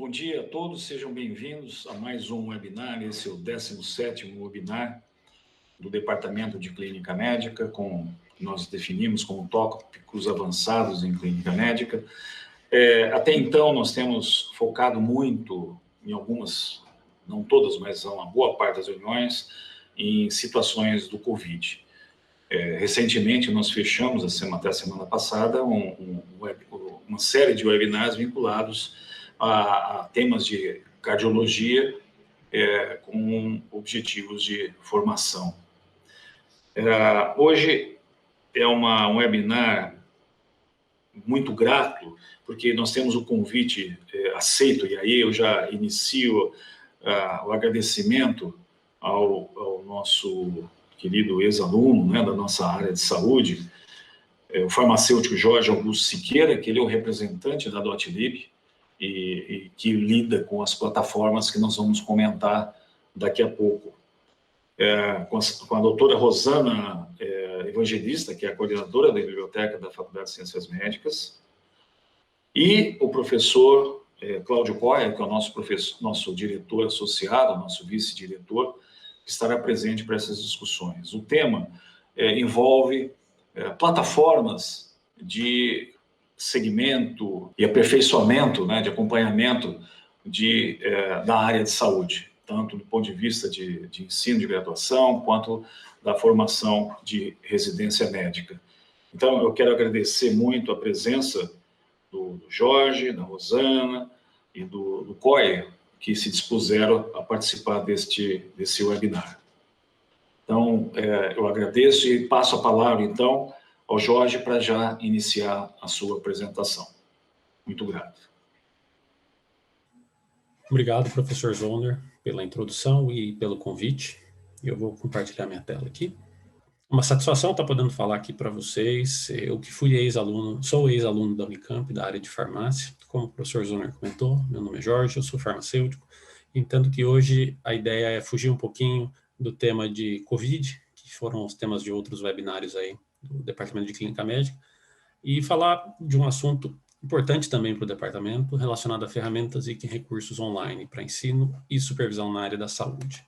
Bom dia a todos, sejam bem-vindos a mais um webinar. Esse é o 17º webinar do Departamento de Clínica Médica, nós definimos como tópicos avançados em clínica médica. Até então, nós temos focado muito em algumas, não todas, mas uma boa parte das reuniões, em situações do Covid. Recentemente, nós fechamos, até a semana passada, uma série de webinars vinculados a temas de cardiologia com objetivos de formação. Hoje é um webinar muito grato, porque nós temos o convite aceito, e aí eu já inicio o agradecimento ao nosso querido ex-aluno, né, da nossa área de saúde, o farmacêutico Jorge Augusto Siqueira, que ele é o representante da Dotlib, e que lida com as plataformas que nós vamos comentar daqui a pouco. Com a doutora Rosana Evangelista, que é a coordenadora da biblioteca da Faculdade de Ciências Médicas, e o professor Cláudio Coia, que é o nosso diretor associado, nosso vice-diretor, que estará presente para essas discussões. O tema envolve plataformas de segmento e aperfeiçoamento, né, de acompanhamento da área de saúde, tanto do ponto de vista de ensino de graduação, quanto da formação de residência médica. Então, eu quero agradecer muito a presença do Jorge, da Rosana e do Coia, que se dispuseram a participar desse webinar. Então, eu agradeço e passo a palavra, então, ao Jorge para já iniciar a sua apresentação. Muito grato. Obrigado, professor Zoner, pela introdução e pelo convite. Eu vou compartilhar minha tela aqui. Uma satisfação estar podendo falar aqui para vocês. Eu que fui ex-aluno, sou ex-aluno da Unicamp, da área de farmácia. Como o professor Zoner comentou, meu nome é Jorge, eu sou farmacêutico. Entendo que hoje a ideia é fugir um pouquinho do tema de Covid, que foram os temas de outros webinários aí do Departamento de Clínica Médica, e falar de um assunto importante também para o departamento, relacionado a ferramentas e recursos online para ensino e supervisão na área da saúde.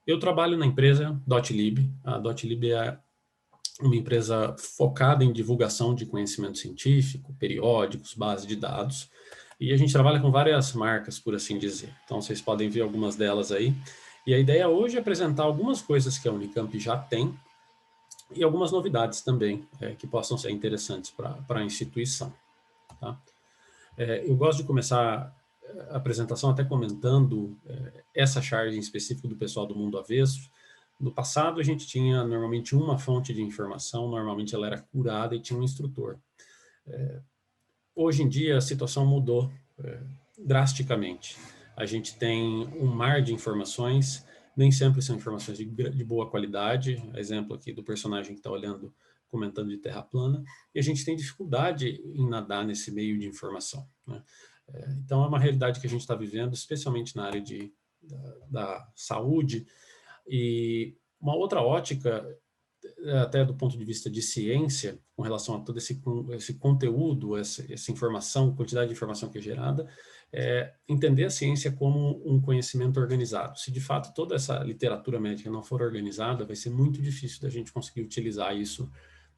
Eu trabalho na empresa Dotlib. A Dotlib é uma empresa focada em divulgação de conhecimento científico, periódicos, base de dados, e a gente trabalha com várias marcas, por assim dizer. Então, vocês podem ver algumas delas aí. E a ideia hoje é apresentar algumas coisas que a Unicamp já tem e algumas novidades também que possam ser interessantes para a instituição. Tá? Eu gosto de começar a apresentação até comentando essa charge em específico do pessoal do Mundo Avesso. No passado, a gente tinha normalmente uma fonte de informação, normalmente ela era curada e tinha um instrutor. Hoje em dia, a situação mudou drasticamente. A gente tem um mar de informações, nem sempre são informações de boa qualidade, exemplo aqui do personagem que está olhando, comentando de terra plana, e a gente tem dificuldade em nadar nesse meio de informação, né? Então, é uma realidade que a gente está vivendo, especialmente na área da saúde, e uma outra ótica, até do ponto de vista de ciência, com relação a todo esse conteúdo, essa informação, quantidade de informação que é gerada, entender a ciência como um conhecimento organizado. Se de fato toda essa literatura médica não for organizada, vai ser muito difícil da gente conseguir utilizar isso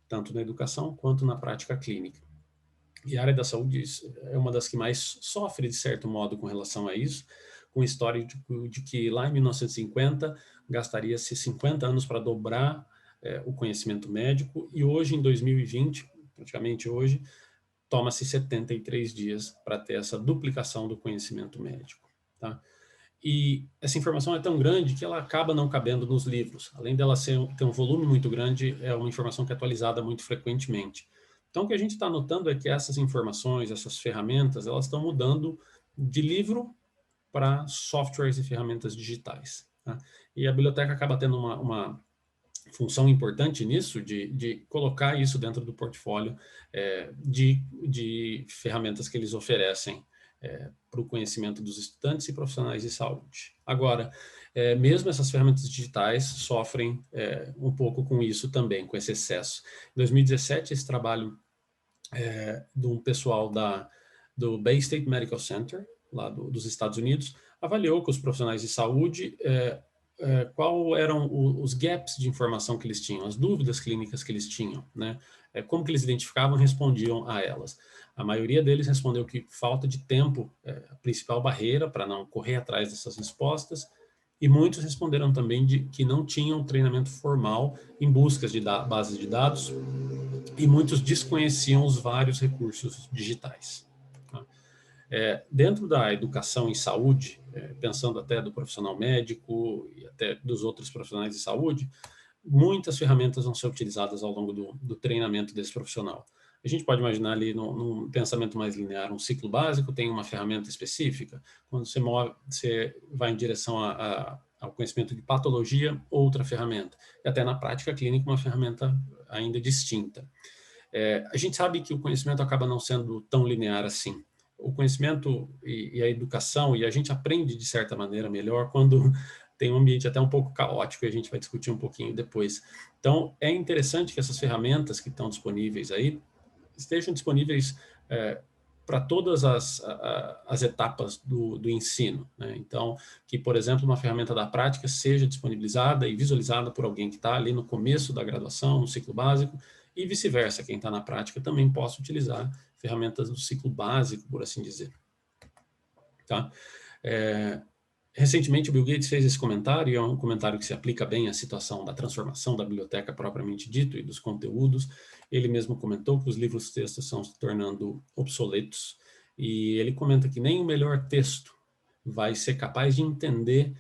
tanto na educação quanto na prática clínica. E a área da saúde é uma das que mais sofre, de certo modo, com relação a isso, com história de que lá em 1950 gastaria-se 50 anos para dobrar o conhecimento médico, e hoje, em 2020, praticamente hoje, toma-se 73 dias para ter essa duplicação do conhecimento médico. Tá? E essa informação é tão grande que ela acaba não cabendo nos livros. Além dela ter um volume muito grande, é uma informação que é atualizada muito frequentemente. Então, o que a gente está notando é que essas informações, essas ferramentas, elas estão mudando de livro para softwares e ferramentas digitais. Tá? E a biblioteca acaba tendo uma função importante nisso, de colocar isso dentro do portfólio de ferramentas que eles oferecem para o conhecimento dos estudantes e profissionais de saúde. Agora, mesmo essas ferramentas digitais sofrem um pouco com isso também, com esse excesso. Em 2017, esse trabalho de um pessoal do Bay State Medical Center, lá dos Estados Unidos, avaliou com os profissionais de saúde qual eram os gaps de informação que eles tinham, as dúvidas clínicas que eles tinham, né? Como que eles identificavam e respondiam a elas. A maioria deles respondeu que falta de tempo é a principal barreira para não correr atrás dessas respostas, e muitos responderam também que não tinham treinamento formal em buscas de bases de dados, e muitos desconheciam os vários recursos digitais. Tá? Dentro da educação em saúde, pensando até do profissional médico e até dos outros profissionais de saúde, muitas ferramentas vão ser utilizadas ao longo do treinamento desse profissional. A gente pode imaginar ali, num pensamento mais linear, um ciclo básico tem uma ferramenta específica. Quando você vai em direção ao conhecimento de patologia, outra ferramenta. E até na prática clínica, uma ferramenta ainda distinta. A gente sabe que o conhecimento acaba não sendo tão linear assim. O conhecimento e a educação, e a gente aprende de certa maneira melhor quando tem um ambiente até um pouco caótico, e a gente vai discutir um pouquinho depois. Então, é interessante que essas ferramentas que estão disponíveis aí estejam disponíveis para todas as etapas do ensino, né? Então, que, por exemplo, uma ferramenta da prática seja disponibilizada e visualizada por alguém que está ali no começo da graduação, no ciclo básico, e vice-versa, quem está na prática também possa utilizar ferramentas do ciclo básico, por assim dizer. Tá? Recentemente, o Bill Gates fez esse comentário, e é um comentário que se aplica bem à situação da transformação da biblioteca propriamente dito e dos conteúdos. Ele mesmo comentou que os livros-textos estão se tornando obsoletos, e ele comenta que nem o melhor texto vai ser capaz de entender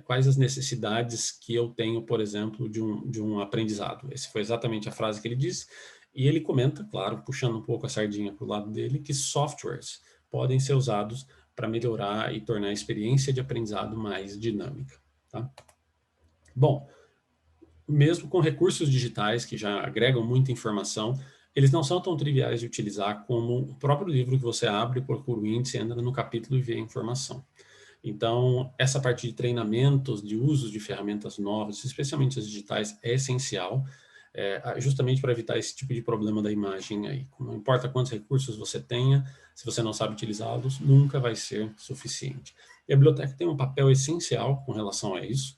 quais as necessidades que eu tenho, por exemplo, de um aprendizado. Essa foi exatamente a frase que ele disse, e ele comenta, claro, puxando um pouco a sardinha para o lado dele, que softwares podem ser usados para melhorar e tornar a experiência de aprendizado mais dinâmica. Tá? Bom, mesmo com recursos digitais que já agregam muita informação, eles não são tão triviais de utilizar como o próprio livro que você abre, procura o índice, entra no capítulo e vê a informação. Então, essa parte de treinamentos, de usos de ferramentas novas, especialmente as digitais, é essencial, justamente para evitar esse tipo de problema da imagem aí. Não importa quantos recursos você tenha, se você não sabe utilizá-los, nunca vai ser suficiente. E a biblioteca tem um papel essencial com relação a isso.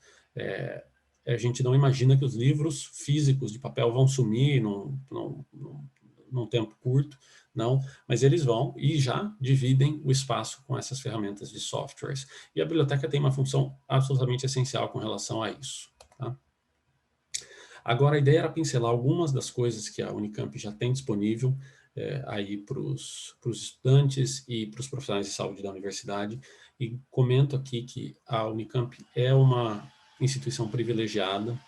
A gente não imagina que os livros físicos de papel vão sumir num tempo curto, não, mas eles vão e já dividem o espaço com essas ferramentas de softwares. E a biblioteca tem uma função absolutamente essencial com relação a isso. Tá? Agora, a ideia era pincelar algumas das coisas que a Unicamp já tem disponível aí para os estudantes e para os profissionais de saúde da universidade, e comento aqui que a Unicamp é uma instituição privilegiada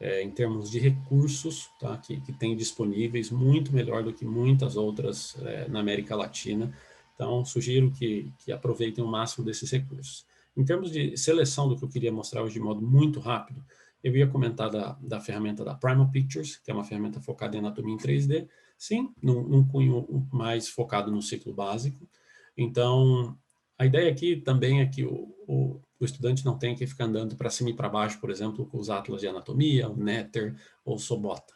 em termos de recursos, tá, que tem disponíveis, muito melhor do que muitas outras na América Latina. Então, sugiro que aproveitem o máximo desses recursos. Em termos de seleção do que eu queria mostrar hoje de modo muito rápido, eu ia comentar da ferramenta da Primal Pictures, que é uma ferramenta focada em anatomia em 3D, sim, num cunho mais focado no ciclo básico. Então, a ideia aqui também é que o estudante não tenha que ficar andando para cima e para baixo, por exemplo, com os atlas de anatomia, o Netter ou o Sobota.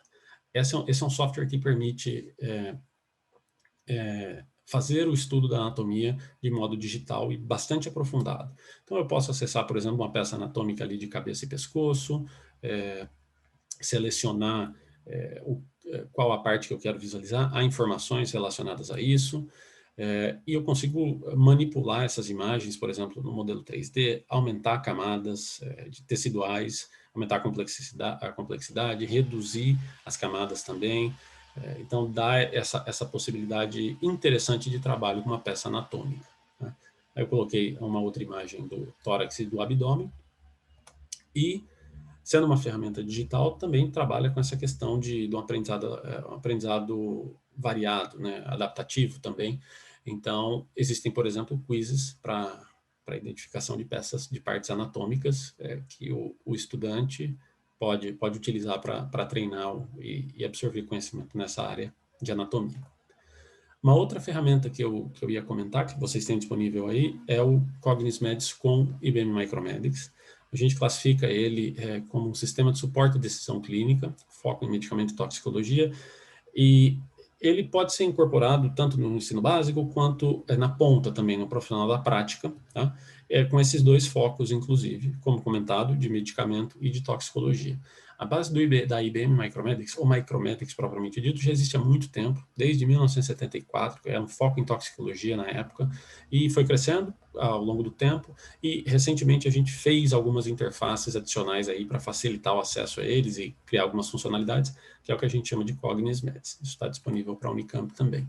Esse é um software que permite fazer o estudo da anatomia de modo digital e bastante aprofundado. Então, eu posso acessar, por exemplo, uma peça anatômica ali de cabeça e pescoço, selecionar qual a parte que eu quero visualizar, há informações relacionadas a isso, e eu consigo manipular essas imagens, por exemplo, no modelo 3D, aumentar camadas de teciduais, aumentar a complexidade, reduzir as camadas também. Então, dá essa possibilidade interessante de trabalho com uma peça anatômica. Né? Aí eu coloquei uma outra imagem do tórax e do abdômen, e, sendo uma ferramenta digital, também trabalha com essa questão do aprendizado variado, né? Adaptativo também. Então, existem, por exemplo, quizzes para identificação de peças, de partes anatômicas, que o estudante pode utilizar para treinar e absorver conhecimento nessa área de anatomia. Uma outra ferramenta que eu ia comentar, que vocês têm disponível aí, é o CognisMeds com IBM Micromedics. A gente classifica ele como um sistema de suporte à decisão clínica, foco em medicamento e toxicologia, e ele pode ser incorporado tanto no ensino básico quanto na ponta também, no profissional da prática, tá? Com esses dois focos, inclusive, como comentado, de medicamento e de toxicologia. A base da IBM Micromedex, ou Micromedex propriamente dito, já existe há muito tempo, desde 1974, era um foco em toxicologia na época, e foi crescendo ao longo do tempo, e recentemente a gente fez algumas interfaces adicionais aí para facilitar o acesso a eles e criar algumas funcionalidades, que é o que a gente chama de Cognismeds. Isso está disponível para a Unicamp também.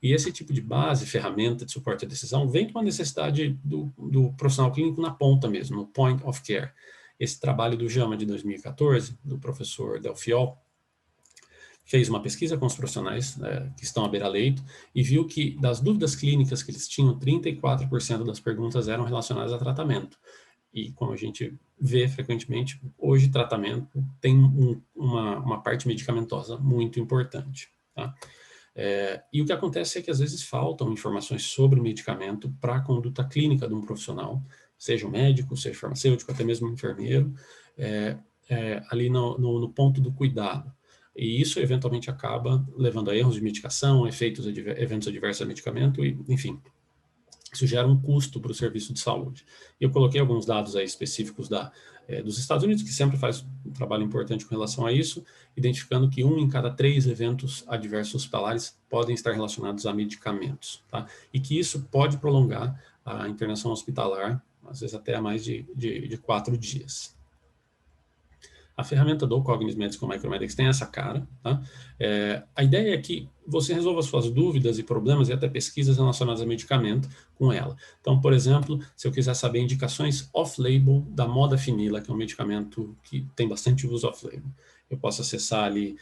E esse tipo de base, ferramenta de suporte à decisão, vem com a necessidade do profissional clínico na ponta mesmo, no point of care. Esse trabalho do JAMA de 2014, do professor Delfiol, fez uma pesquisa com os profissionais que estão à beira-leito e viu que das dúvidas clínicas que eles tinham, 34% das perguntas eram relacionadas a tratamento. E como a gente vê frequentemente, hoje tratamento tem uma parte medicamentosa muito importante, tá? E o que acontece é que às vezes faltam informações sobre o medicamento para a conduta clínica de um profissional, seja um médico, seja farmacêutico, até mesmo um enfermeiro, ali no ponto do cuidado. E isso eventualmente acaba levando a erros de medicação, eventos adversos a medicamento, e, enfim, isso gera um custo para o serviço de saúde. Eu coloquei alguns dados aí específicos dos Estados Unidos, que sempre faz um trabalho importante com relação a isso, identificando que 1 em cada 3 eventos adversos hospitalares podem estar relacionados a medicamentos, tá? E que isso pode prolongar a internação hospitalar, às vezes até a mais de 4 dias. A ferramenta do Cognismeds com Micromedex tem essa cara, tá? A ideia é que você resolva suas dúvidas e problemas e até pesquisas relacionadas a medicamento com ela. Então, por exemplo, se eu quiser saber indicações off-label da modafinila, que é um medicamento que tem bastante uso off-label, eu posso acessar ali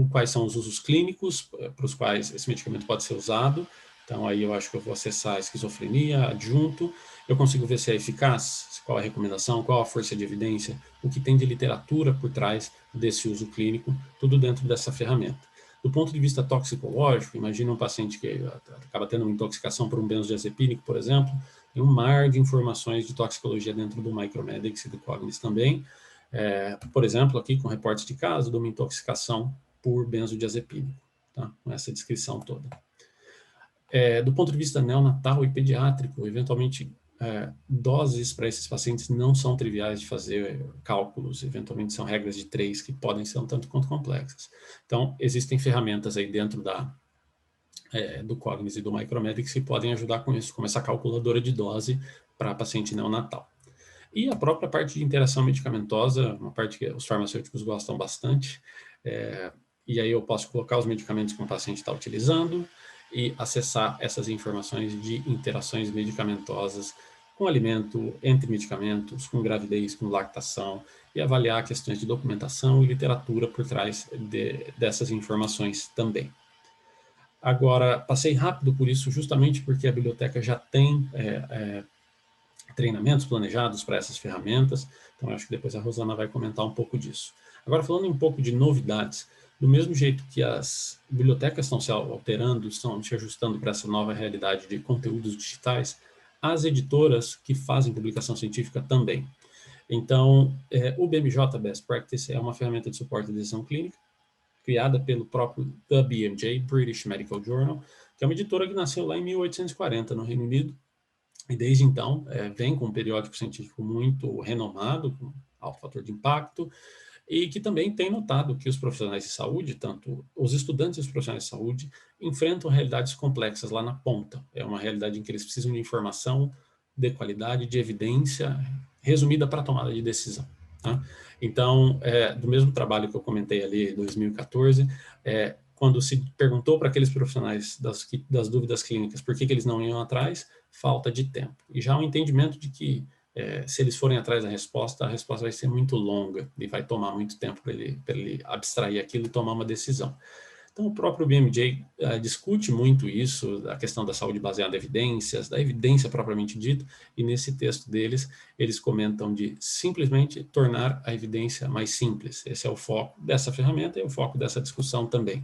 quais são os usos clínicos para os quais esse medicamento pode ser usado. Então, aí eu acho que eu vou acessar a esquizofrenia, adjunto, eu consigo ver se é eficaz, qual a recomendação, qual a força de evidência, o que tem de literatura por trás desse uso clínico, tudo dentro dessa ferramenta. Do ponto de vista toxicológico, imagina um paciente que acaba tendo uma intoxicação por um benzodiazepínico, por exemplo, tem um mar de informações de toxicologia dentro do Micromedex e do Cognis também. Por exemplo, aqui com reportes de caso de uma intoxicação por benzodiazepínico, tá? Com essa descrição toda. Do ponto de vista neonatal e pediátrico, eventualmente, doses para esses pacientes não são triviais de fazer cálculos, eventualmente são regras de 3 que podem ser um tanto quanto complexas. Então, existem ferramentas aí dentro do Cognis e do Micromedex que podem ajudar com isso, como essa calculadora de dose para paciente neonatal. E a própria parte de interação medicamentosa, uma parte que os farmacêuticos gostam bastante, e aí eu posso colocar os medicamentos que o paciente está utilizando e acessar essas informações de interações medicamentosas com alimento, entre medicamentos, com gravidez, com lactação, e avaliar questões de documentação e literatura por trás dessas informações também. Agora, passei rápido por isso justamente porque a biblioteca já tem treinamentos planejados para essas ferramentas, então acho que depois a Rosana vai comentar um pouco disso. Agora, falando um pouco de novidades, do mesmo jeito que as bibliotecas estão se alterando, estão se ajustando para essa nova realidade de conteúdos digitais, as editoras que fazem publicação científica também. Então, o BMJ Best Practice é uma ferramenta de suporte à decisão clínica, criada pelo próprio The BMJ, British Medical Journal, que é uma editora que nasceu lá em 1840 no Reino Unido, e desde então vem com um periódico científico muito renomado, com alto fator de impacto, e que também tem notado que os profissionais de saúde, tanto os estudantes e os profissionais de saúde, enfrentam realidades complexas lá na ponta. É uma realidade em que eles precisam de informação de qualidade, de evidência, resumida para a tomada de decisão. Tá? Então, do mesmo trabalho que eu comentei ali, em 2014, quando se perguntou para aqueles profissionais das dúvidas clínicas por que eles não iam atrás, falta de tempo. E já um entendimento de que se eles forem atrás da resposta, a resposta vai ser muito longa e vai tomar muito tempo para ele abstrair aquilo e tomar uma decisão. Então, o próprio BMJ discute muito isso, a questão da saúde baseada em evidências, da evidência propriamente dita, e nesse texto deles, eles comentam de simplesmente tornar a evidência mais simples. Esse é o foco dessa ferramenta e é o foco dessa discussão também.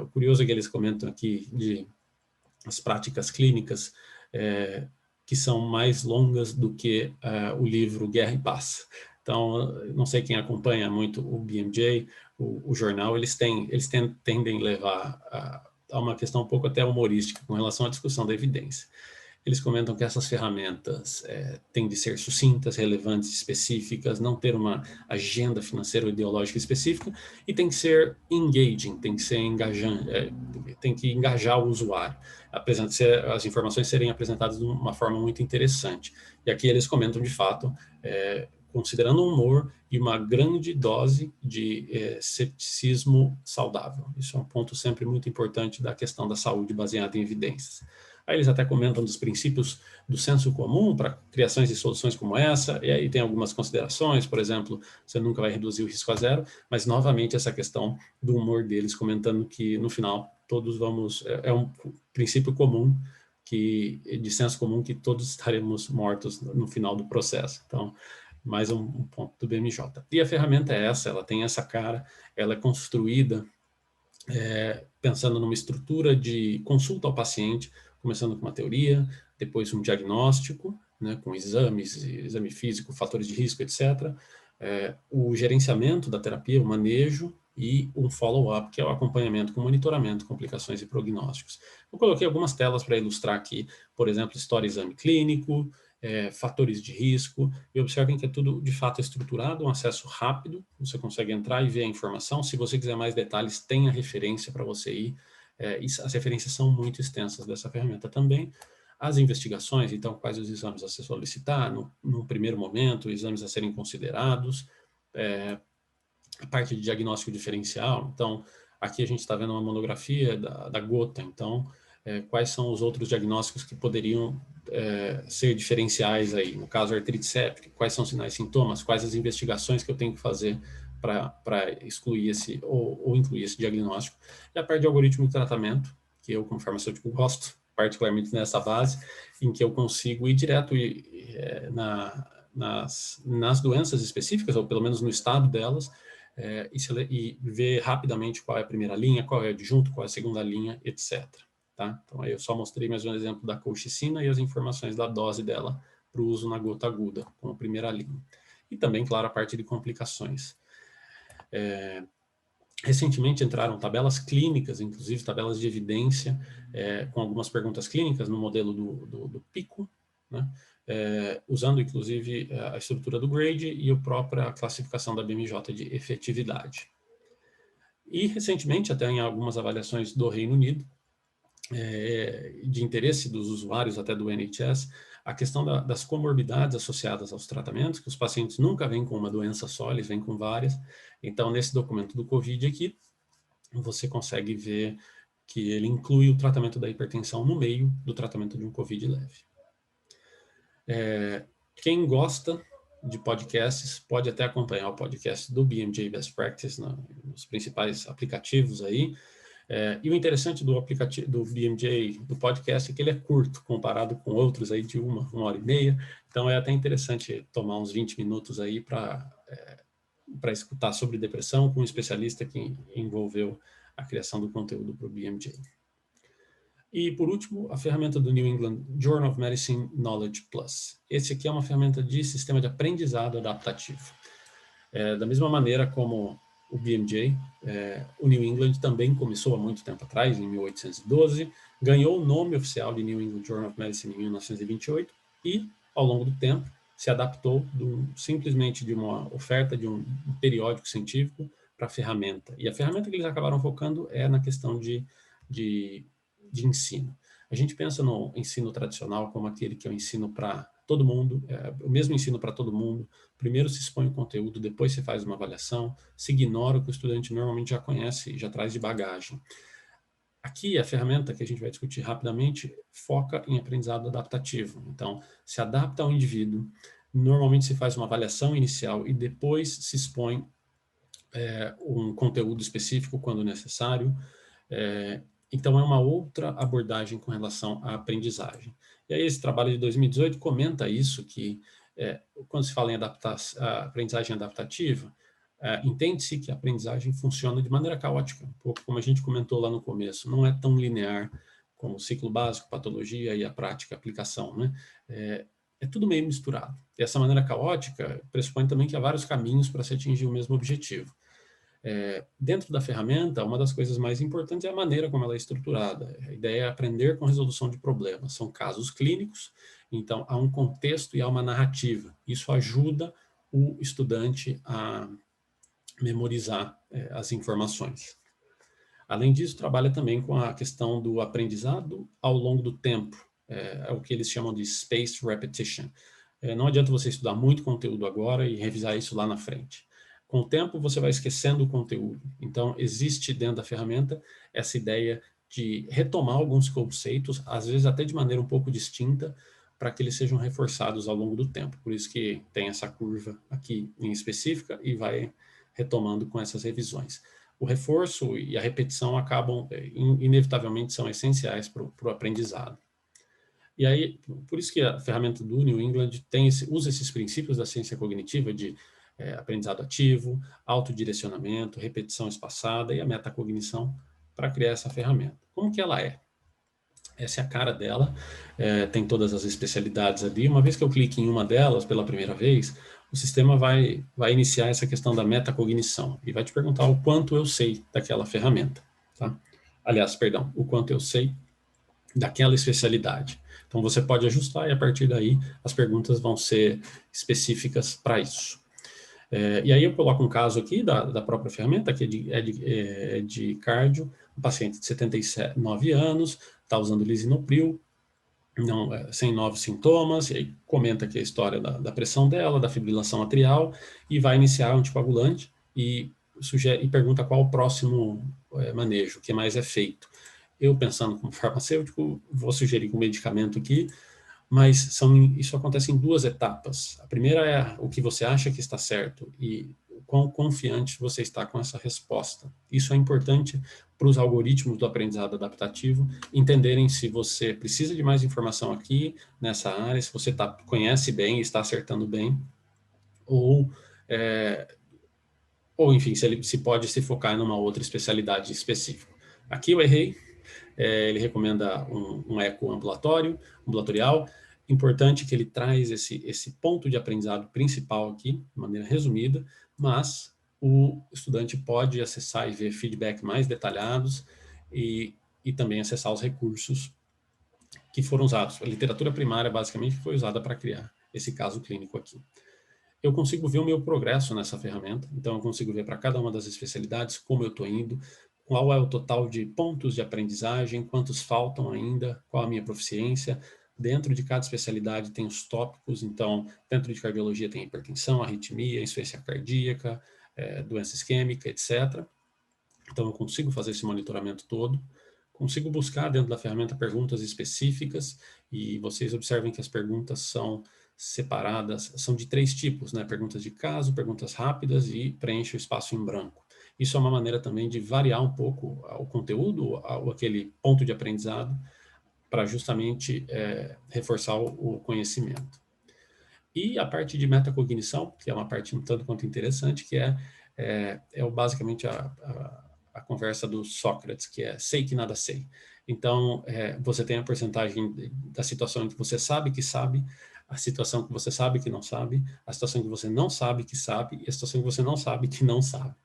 O curioso é que eles comentam aqui de as práticas clínicas que são mais longas do que o livro Guerra e Paz. Então, não sei quem acompanha muito o BMJ, o jornal, eles tendem a levar a uma questão um pouco até humorística com relação à discussão da evidência. Eles comentam que essas ferramentas têm de ser sucintas, relevantes, específicas, não ter uma agenda financeira ou ideológica específica e tem que ser engaging, tem que ser engajante, tem que engajar o usuário, as informações serem apresentadas de uma forma muito interessante. E aqui eles comentam, de fato, considerando o humor e uma grande dose de ceticismo saudável. Isso é um ponto sempre muito importante da questão da saúde baseada em evidências. Aí eles até comentam dos princípios do senso comum para criações de soluções como essa, e aí tem algumas considerações, por exemplo, você nunca vai reduzir o risco a zero, mas novamente essa questão do humor deles, comentando que no final todos vamos, é um princípio comum, de senso comum, que todos estaremos mortos no final do processo. Então, mais um ponto do BMJ. E a ferramenta é essa, ela tem essa cara, ela é construída pensando numa estrutura de consulta ao paciente, começando com uma teoria, depois um diagnóstico, né, com exames, exame físico, fatores de risco, etc. O gerenciamento da terapia, o manejo e um follow-up, que é o acompanhamento com monitoramento, complicações e prognósticos. Eu coloquei algumas telas para ilustrar aqui, por exemplo, história exame clínico, fatores de risco, e observem que é tudo de fato estruturado, um acesso rápido, você consegue entrar e ver a informação. Se você quiser mais detalhes, tem a referência para você ir, e as referências são muito extensas dessa ferramenta também. As investigações, então, quais os exames a se solicitar, no primeiro momento, exames a serem considerados, a parte de diagnóstico diferencial. Então, aqui a gente está vendo uma monografia da gota, então, quais são os outros diagnósticos que poderiam ser diferenciais aí, no caso artrite séptica, quais são os sinais e sintomas, quais as investigações que eu tenho que fazer para excluir ou incluir esse diagnóstico, e a parte de algoritmo de tratamento, que eu, como farmacêutico, gosto, particularmente nessa base, em que eu consigo ir direto nas doenças específicas, ou pelo menos no estado delas, e ver rapidamente qual é a primeira linha, qual é o adjunto, qual é a segunda linha, etc. Tá? Então, aí eu só mostrei mais um exemplo da colchicina e as informações da dose dela para o uso na gota aguda, como primeira linha. E também, claro, a parte de complicações. Recentemente entraram tabelas clínicas, inclusive tabelas de evidência, com algumas perguntas clínicas no modelo do PICO, né? Usando, inclusive, a estrutura do GRADE e a própria classificação da BMJ de efetividade. E, recentemente, até em algumas avaliações do Reino Unido, de interesse dos usuários até do NHS, a questão das comorbidades associadas aos tratamentos, que os pacientes nunca vêm com uma doença só, eles vêm com várias. Então, nesse documento do COVID aqui, você consegue ver que ele inclui o tratamento da hipertensão no meio do tratamento de um COVID leve. Quem gosta de podcasts pode até acompanhar o podcast do BMJ Best Practice nos principais aplicativos aí. E o interessante do aplicativo do BMJ, do podcast, é que ele é curto, comparado com outros aí de uma hora e meia. Então, é até interessante tomar uns 20 minutos aí para escutar sobre depressão com um especialista que envolveu a criação do conteúdo para o BMJ. E, por último, a ferramenta do New England Journal of Medicine Knowledge Plus. Esse aqui é uma ferramenta de sistema de aprendizado adaptativo. Da mesma maneira como o BMJ, o New England também começou há muito tempo atrás, em 1812, ganhou o nome oficial de New England Journal of Medicine em 1928 e, ao longo do tempo, se adaptou simplesmente de uma oferta de um periódico científico para a ferramenta. E a ferramenta que eles acabaram focando é na questão de ensino. A gente pensa no ensino tradicional como aquele que é o ensino para todo mundo, o mesmo ensino para todo mundo. Primeiro se expõe o conteúdo, depois se faz uma avaliação, se ignora o que o estudante normalmente já conhece e já traz de bagagem. Aqui, a ferramenta que a gente vai discutir rapidamente foca em aprendizado adaptativo. Então, se adapta ao indivíduo, normalmente se faz uma avaliação inicial e depois se expõe um conteúdo específico quando necessário. Então, é uma outra abordagem com relação à aprendizagem. E aí, esse trabalho de 2018 comenta isso, que quando se fala em aprendizagem adaptativa, entende-se que a aprendizagem funciona de maneira caótica, um pouco como a gente comentou lá no começo, não é tão linear como o ciclo básico, patologia e a prática, a aplicação, né? é tudo meio misturado. E essa maneira caótica pressupõe também que há vários caminhos para se atingir o mesmo objetivo. Dentro da ferramenta, uma das coisas mais importantes é a maneira como ela é estruturada. A ideia é aprender com resolução de problemas. São casos clínicos, então há um contexto e há uma narrativa. Isso ajuda o estudante a memorizar as informações. Além disso, trabalha também com a questão do aprendizado ao longo do tempo. É o que eles chamam de spaced repetition. Não adianta você estudar muito conteúdo agora e revisar isso lá na frente. Com o tempo, você vai esquecendo o conteúdo. Então, existe dentro da ferramenta essa ideia de retomar alguns conceitos, às vezes até de maneira um pouco distinta, para que eles sejam reforçados ao longo do tempo. Por isso que tem essa curva aqui em específica e vai retomando com essas revisões. O reforço e a repetição acabam, inevitavelmente, são essenciais para o aprendizado. E aí, por isso que a ferramenta do New England usa esses princípios da ciência cognitiva de aprendizado ativo, autodirecionamento, repetição espaçada e a metacognição para criar essa ferramenta. Como que ela é? Essa é a cara dela, tem todas as especialidades ali. Uma vez que eu clique em uma delas pela primeira vez, o sistema vai iniciar essa questão da metacognição e vai te perguntar o quanto eu sei daquela ferramenta. Tá? Aliás, perdão, o quanto eu sei daquela especialidade. Então, você pode ajustar e, a partir daí, as perguntas vão ser específicas para isso. E aí eu coloco um caso aqui da própria ferramenta, que é de cardio, um paciente de 79 anos, está usando lisinopril, sem novos sintomas, e aí comenta aqui a história da pressão dela, da fibrilação atrial, e vai iniciar o anticoagulante e pergunta qual o próximo manejo, o que mais é feito. Eu, pensando como farmacêutico, vou sugerir um medicamento aqui, mas isso acontece em duas etapas. A primeira é o que você acha que está certo e o quão confiante você está com essa resposta. Isso é importante para os algoritmos do aprendizado adaptativo entenderem se você precisa de mais informação aqui, nessa área, se você conhece bem e está acertando bem, ou enfim, se pode se focar em uma outra especialidade específica. Aqui eu errei. Ele recomenda um eco ambulatorial. Importante que ele traz esse ponto de aprendizado principal aqui, de maneira resumida, mas o estudante pode acessar e ver feedback mais detalhados e também acessar os recursos que foram usados. A literatura primária, basicamente, foi usada para criar esse caso clínico aqui. Eu consigo ver o meu progresso nessa ferramenta, então eu consigo ver para cada uma das especialidades como eu estou indo, qual é o total de pontos de aprendizagem, quantos faltam ainda, qual a minha proficiência. Dentro de cada especialidade tem os tópicos, então dentro de cardiologia tem hipertensão, arritmia, insuficiência cardíaca, doença isquêmica, etc. Então eu consigo fazer esse monitoramento todo, consigo buscar dentro da ferramenta perguntas específicas e vocês observem que as perguntas são separadas, são de 3 tipos, né? Perguntas de caso, perguntas rápidas e preenche o espaço em branco. Isso é uma maneira também de variar um pouco o conteúdo, aquele ponto de aprendizado, para justamente reforçar o conhecimento. E a parte de metacognição, que é uma parte um tanto quanto interessante, que é basicamente a conversa do Sócrates, que é sei que nada sei. Então, você tem a porcentagem da situação em que você sabe que sabe, a situação que você sabe que não sabe, a situação que você não sabe que sabe, e a situação que você não sabe que não sabe.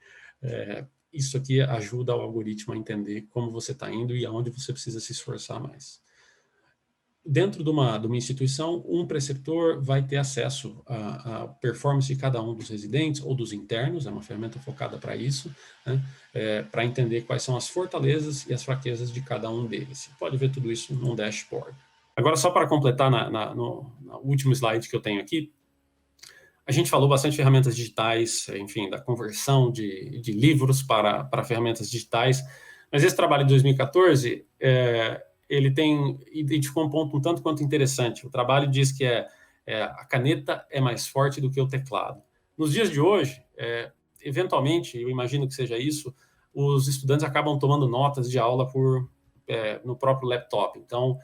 Isso aqui ajuda o algoritmo a entender como você está indo e aonde você precisa se esforçar mais. Dentro de uma instituição, um preceptor vai ter acesso à performance de cada um dos residentes ou dos internos, é uma ferramenta focada para isso, né, para entender quais são as fortalezas e as fraquezas de cada um deles. Você pode ver tudo isso num dashboard. Agora, só para completar no último slide que eu tenho aqui, a gente falou bastante de ferramentas digitais, enfim, da conversão de livros para ferramentas digitais, mas esse trabalho de 2014, ele identificou um ponto um tanto quanto interessante. O trabalho diz que a caneta é mais forte do que o teclado. Nos dias de hoje, eventualmente, eu imagino que seja isso, os estudantes acabam tomando notas de aula no próprio laptop. Então,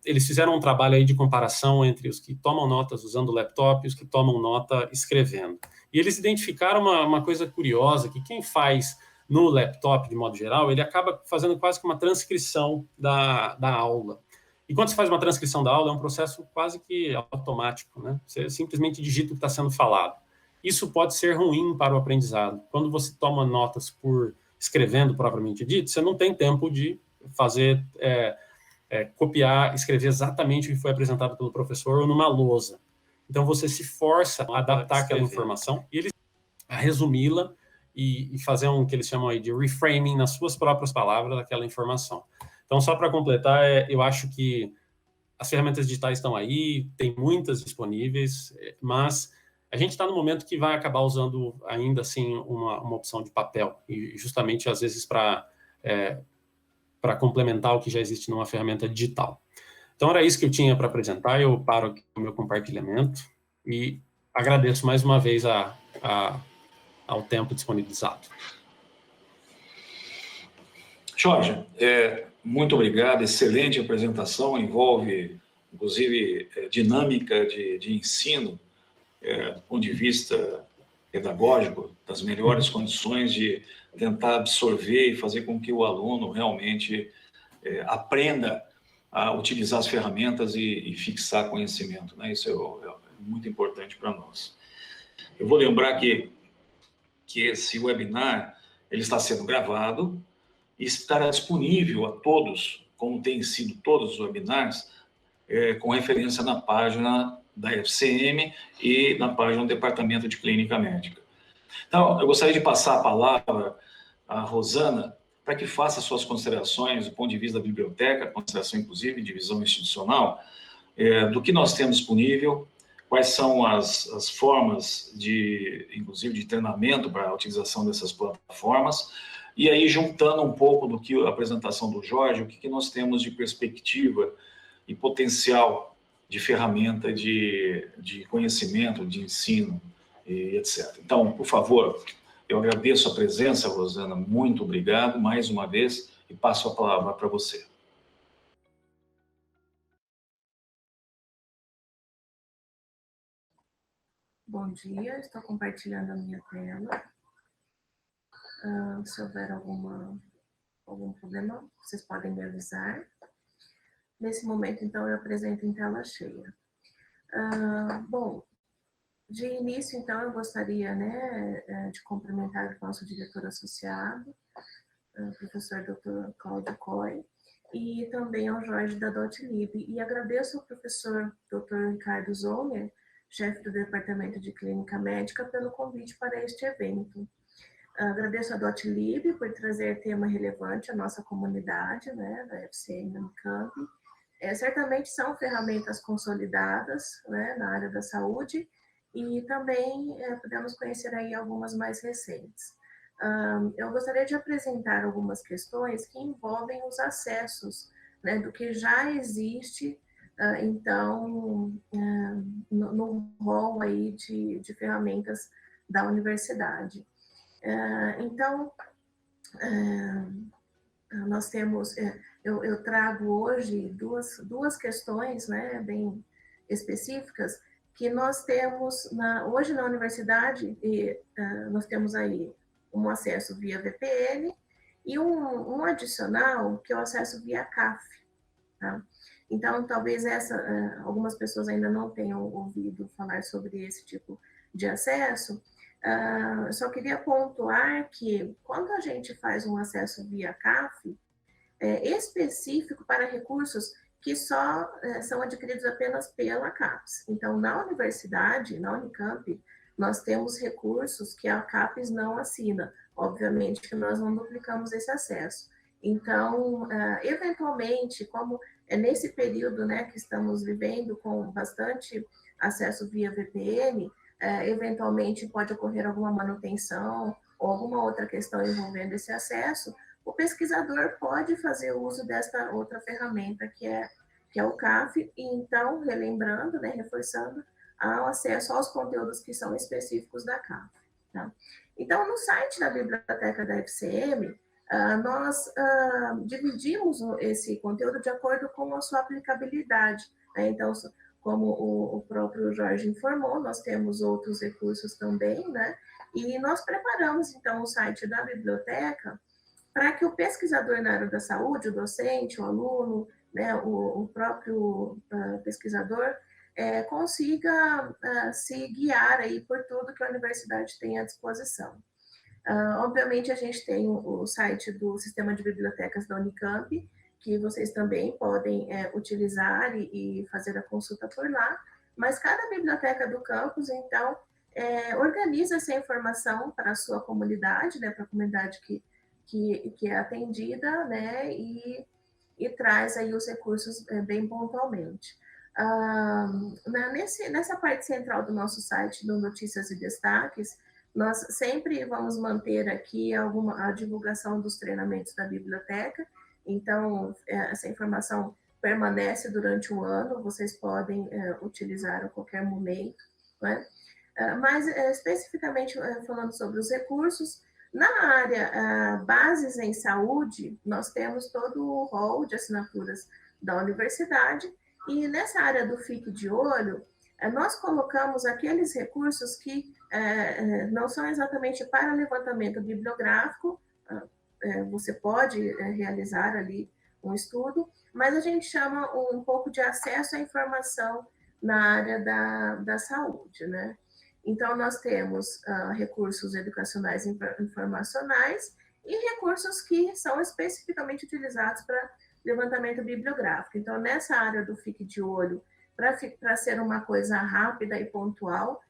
eles fizeram um trabalho aí de comparação entre os que tomam notas usando o laptop e os que tomam nota escrevendo. E eles identificaram uma coisa curiosa, que quem faz no laptop, de modo geral, ele acaba fazendo quase que uma transcrição da aula. E quando você faz uma transcrição da aula, é um processo quase que automático, né? Você simplesmente digita o que está sendo falado. Isso pode ser ruim para o aprendizado. Quando você toma notas por escrevendo propriamente dito, você não tem tempo de fazer, copiar, escrever exatamente o que foi apresentado pelo professor ou numa lousa. Então, você se força a adaptar aquela informação e a resumi-la e fazer um que eles chamam aí de reframing nas suas próprias palavras daquela informação. Então, só para completar, eu acho que as ferramentas digitais estão aí, tem muitas disponíveis, mas a gente está no momento que vai acabar usando ainda assim uma opção de papel, e justamente às vezes para complementar o que já existe numa ferramenta digital. Então era isso que eu tinha para apresentar, eu paro aqui o meu compartilhamento e agradeço mais uma vez ao tempo disponibilizado. Jorge, muito obrigado, excelente apresentação, envolve, inclusive, dinâmica de ensino, do ponto de vista pedagógico, das melhores condições de tentar absorver e fazer com que o aluno realmente aprenda a utilizar as ferramentas e fixar conhecimento, né? Isso é muito importante para nós. Eu vou lembrar que esse webinar ele está sendo gravado e estará disponível a todos, como tem sido todos os webinars, com referência na página da FCM e na página do Departamento de Clínica Médica. Então, eu gostaria de passar a palavra à Rosana para que faça suas considerações do ponto de vista da biblioteca, consideração inclusive de visão institucional, do que nós temos disponível, quais são as formas inclusive de treinamento para a utilização dessas plataformas, e aí juntando um pouco do que a apresentação do Jorge, o que nós temos de perspectiva e potencial de ferramenta de conhecimento, de ensino, e etc. Então, por favor, eu agradeço a presença, Rosana, muito obrigado mais uma vez e passo a palavra para você. Bom dia, estou compartilhando a minha tela. Se houver algum problema, vocês podem me avisar. Nesse momento, então, eu apresento em tela cheia. Bom, de início, então, eu gostaria, né, de cumprimentar o nosso diretor associado, o professor Dr. Cláudio Coy, e também ao Jorge da DotLib. E agradeço ao professor Dr. Ricardo Zoller, chefe do Departamento de Clínica Médica, pelo convite para este evento. Agradeço a DotLib por trazer tema relevante à nossa comunidade, né, da FCM da Unicamp. Certamente são ferramentas consolidadas, né, na área da saúde, e também podemos conhecer aí algumas mais recentes. Eu gostaria de apresentar algumas questões que envolvem os acessos, né, do que já existe, então, no rol aí de ferramentas da universidade. Então, nós temos, eu trago hoje duas questões, né, bem específicas, que nós temos, hoje na universidade, nós temos aí um acesso via VPN e um adicional, que é o acesso via CAF. Tá? Então, talvez algumas pessoas ainda não tenham ouvido falar sobre esse tipo de acesso. Eu só queria pontuar que quando a gente faz um acesso via CAF, específico para recursos que só são adquiridos apenas pela CAPES. Então, na universidade, na Unicamp, nós temos recursos que a CAPES não assina. Obviamente que nós não duplicamos esse acesso. Então, eventualmente, como é nesse período, né, que estamos vivendo com bastante acesso via VPN, eventualmente pode ocorrer alguma manutenção ou alguma outra questão envolvendo esse acesso, o pesquisador pode fazer uso desta outra ferramenta que é o CAF, e então, relembrando, né, reforçando, ao acesso aos conteúdos que são específicos da CAF. Tá? Então, no site da biblioteca da FCM, nós dividimos esse conteúdo de acordo com a sua aplicabilidade. Né? Então, como o próprio Jorge informou, nós temos outros recursos também, né? E nós preparamos, então, o site da biblioteca para que o pesquisador na área da saúde, o docente, o aluno, né, o próprio pesquisador consiga se guiar aí por tudo que a universidade tem à disposição. Obviamente, a gente tem o site do Sistema de Bibliotecas da Unicamp, que vocês também podem utilizar e fazer a consulta por lá, mas cada biblioteca do campus, então, organiza essa informação para a sua comunidade, né, para a comunidade que é atendida, né, e traz aí os recursos bem pontualmente. Nessa parte central do nosso site, no Notícias e Destaques, nós sempre vamos manter aqui a divulgação dos treinamentos da biblioteca, então essa informação permanece durante o ano, vocês podem utilizar a qualquer momento, né? Mas especificamente falando sobre os recursos, na área bases em saúde, nós temos todo o rol de assinaturas da universidade, e nessa área do Fique de Olho, nós colocamos aqueles recursos que não são exatamente para levantamento bibliográfico, você pode realizar ali um estudo, mas a gente chama um pouco de acesso à informação na área da saúde, né? Então, nós temos recursos educacionais informacionais e recursos que são especificamente utilizados para levantamento bibliográfico. Então, nessa área do Fique de Olho, para ser uma coisa rápida e pontual,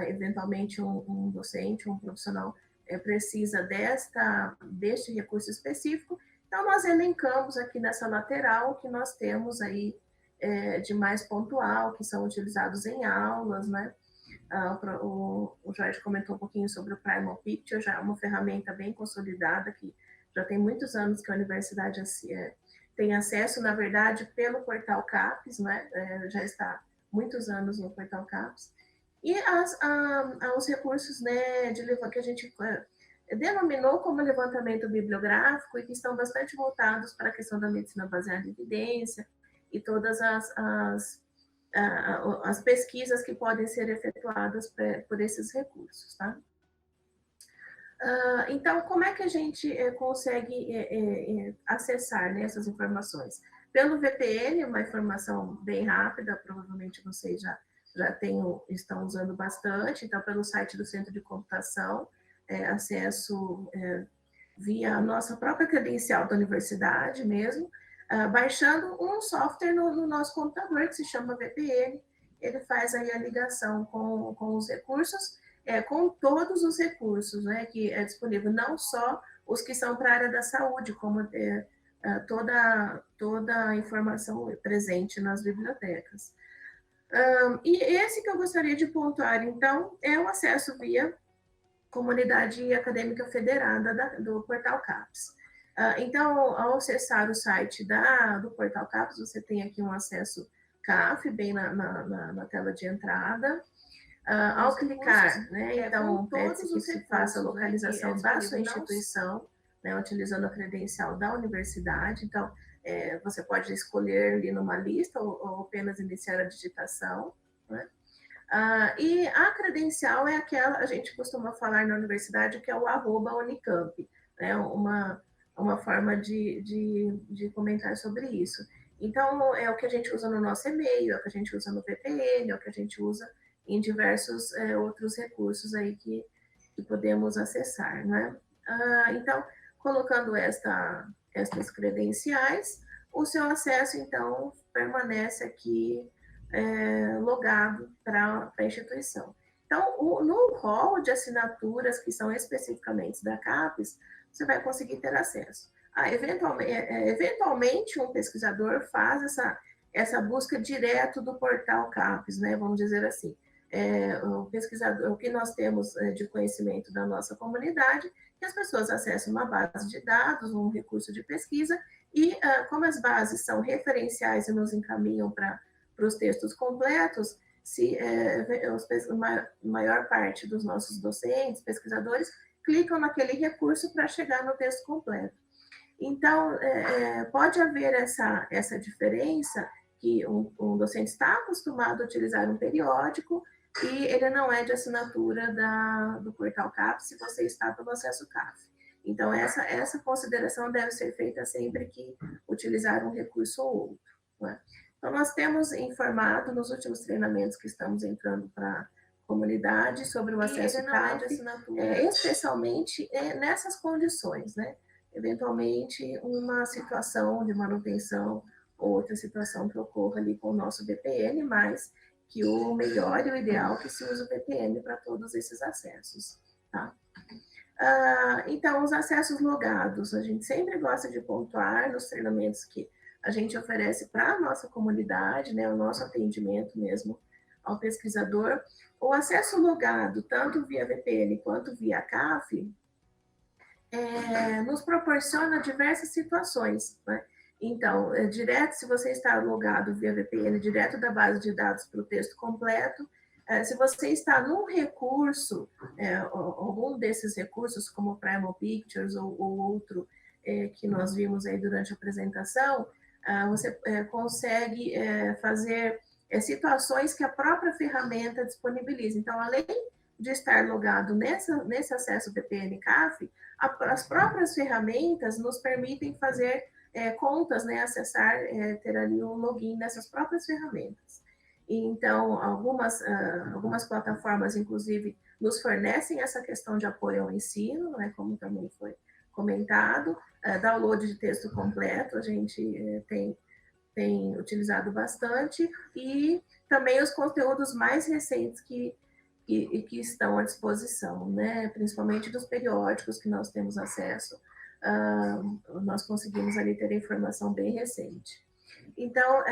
eventualmente um docente, um profissional precisa deste recurso específico, então nós elencamos aqui nessa lateral que nós temos aí de mais pontual, que são utilizados em aulas, né? O Jorge comentou um pouquinho sobre o Primal Picture, já é uma ferramenta bem consolidada, que já tem muitos anos que a universidade tem acesso, na verdade, pelo portal CAPES, né? Já está muitos anos no portal CAPES. E os recursos, né, que a gente denominou como levantamento bibliográfico e que estão bastante voltados para a questão da medicina baseada em evidência e todas as pesquisas que podem ser efetuadas por esses recursos, tá? Então, como é que a gente consegue acessar, né, essas informações? Pelo VPN, uma informação bem rápida, provavelmente vocês já estão usando bastante, então pelo site do Centro de Computação, acesso via a nossa própria credencial da universidade mesmo, baixando um software no nosso computador que se chama VPN, ele faz aí a ligação com os recursos, com todos os recursos, né, que é disponível, não só os que são para a área da saúde, como toda a informação presente nas bibliotecas. E esse que eu gostaria de pontuar, então, é o acesso via Comunidade Acadêmica Federada do Portal CAPES. Então, ao acessar o site do Portal CAPES, você tem aqui um acesso CAF, bem na tela de entrada. Ao clicar, né, então, pede-se que se faça a localização da sua instituição, né, utilizando a credencial da universidade. Então, você pode escolher ali numa lista ou apenas iniciar a digitação, né? E a credencial é aquela, a gente costuma falar na universidade, que é o @Unicamp, né? Uma forma de comentar sobre isso. Então, é o que a gente usa no nosso e-mail, é o que a gente usa no VPN, é o que a gente usa em diversos outros recursos aí que podemos acessar, né? Então, colocando estas credenciais, o seu acesso, então, permanece aqui logado para a instituição. Então, no rol de assinaturas que são especificamente da CAPES, você vai conseguir ter acesso. Eventualmente, um pesquisador faz essa busca direto do portal CAPES, né? Vamos dizer assim. O que nós temos de conhecimento da nossa comunidade, que as pessoas acessam uma base de dados, um recurso de pesquisa, e como as bases são referenciais e nos encaminham para os textos completos, a maior parte dos nossos docentes, pesquisadores, clicam naquele recurso para chegar no texto completo. Então, pode haver essa diferença, que um docente está acostumado a utilizar um periódico e ele não é de assinatura do portal CAPES se você está pelo acesso CAF. Então, essa consideração deve ser feita sempre que utilizar um recurso ou outro. né? Então, nós temos informado nos últimos treinamentos que estamos entrando para a comunidade sobre o acesso CAF, especialmente nessas condições, né? Eventualmente, uma situação de manutenção ou outra situação que ocorra ali com o nosso VPN, mas que o melhor e o ideal é que se use o VPN para todos esses acessos, tá? Então, os acessos logados, a gente sempre gosta de pontuar nos treinamentos que a gente oferece para a nossa comunidade, né, o nosso atendimento mesmo ao pesquisador. O acesso logado, tanto via VPN quanto via CAF, nos proporciona diversas situações, né? Então, direto, se você está logado via VPN, direto da base de dados para o texto completo, se você está num recurso, algum desses recursos, como o Primal Pictures ou outro que nós vimos aí durante a apresentação, você consegue fazer situações que a própria ferramenta disponibiliza. Então, além de estar logado nesse acesso VPN-CAF, as próprias ferramentas nos permitem fazer contas, né, acessar, ter ali um login nessas próprias ferramentas. Então, algumas plataformas, inclusive, nos fornecem essa questão de apoio ao ensino, né, como também foi comentado, download de texto completo, a gente tem utilizado bastante, e também os conteúdos mais recentes que estão à disposição, né, principalmente dos periódicos que nós temos acesso, nós conseguimos ali ter informação bem recente. Então,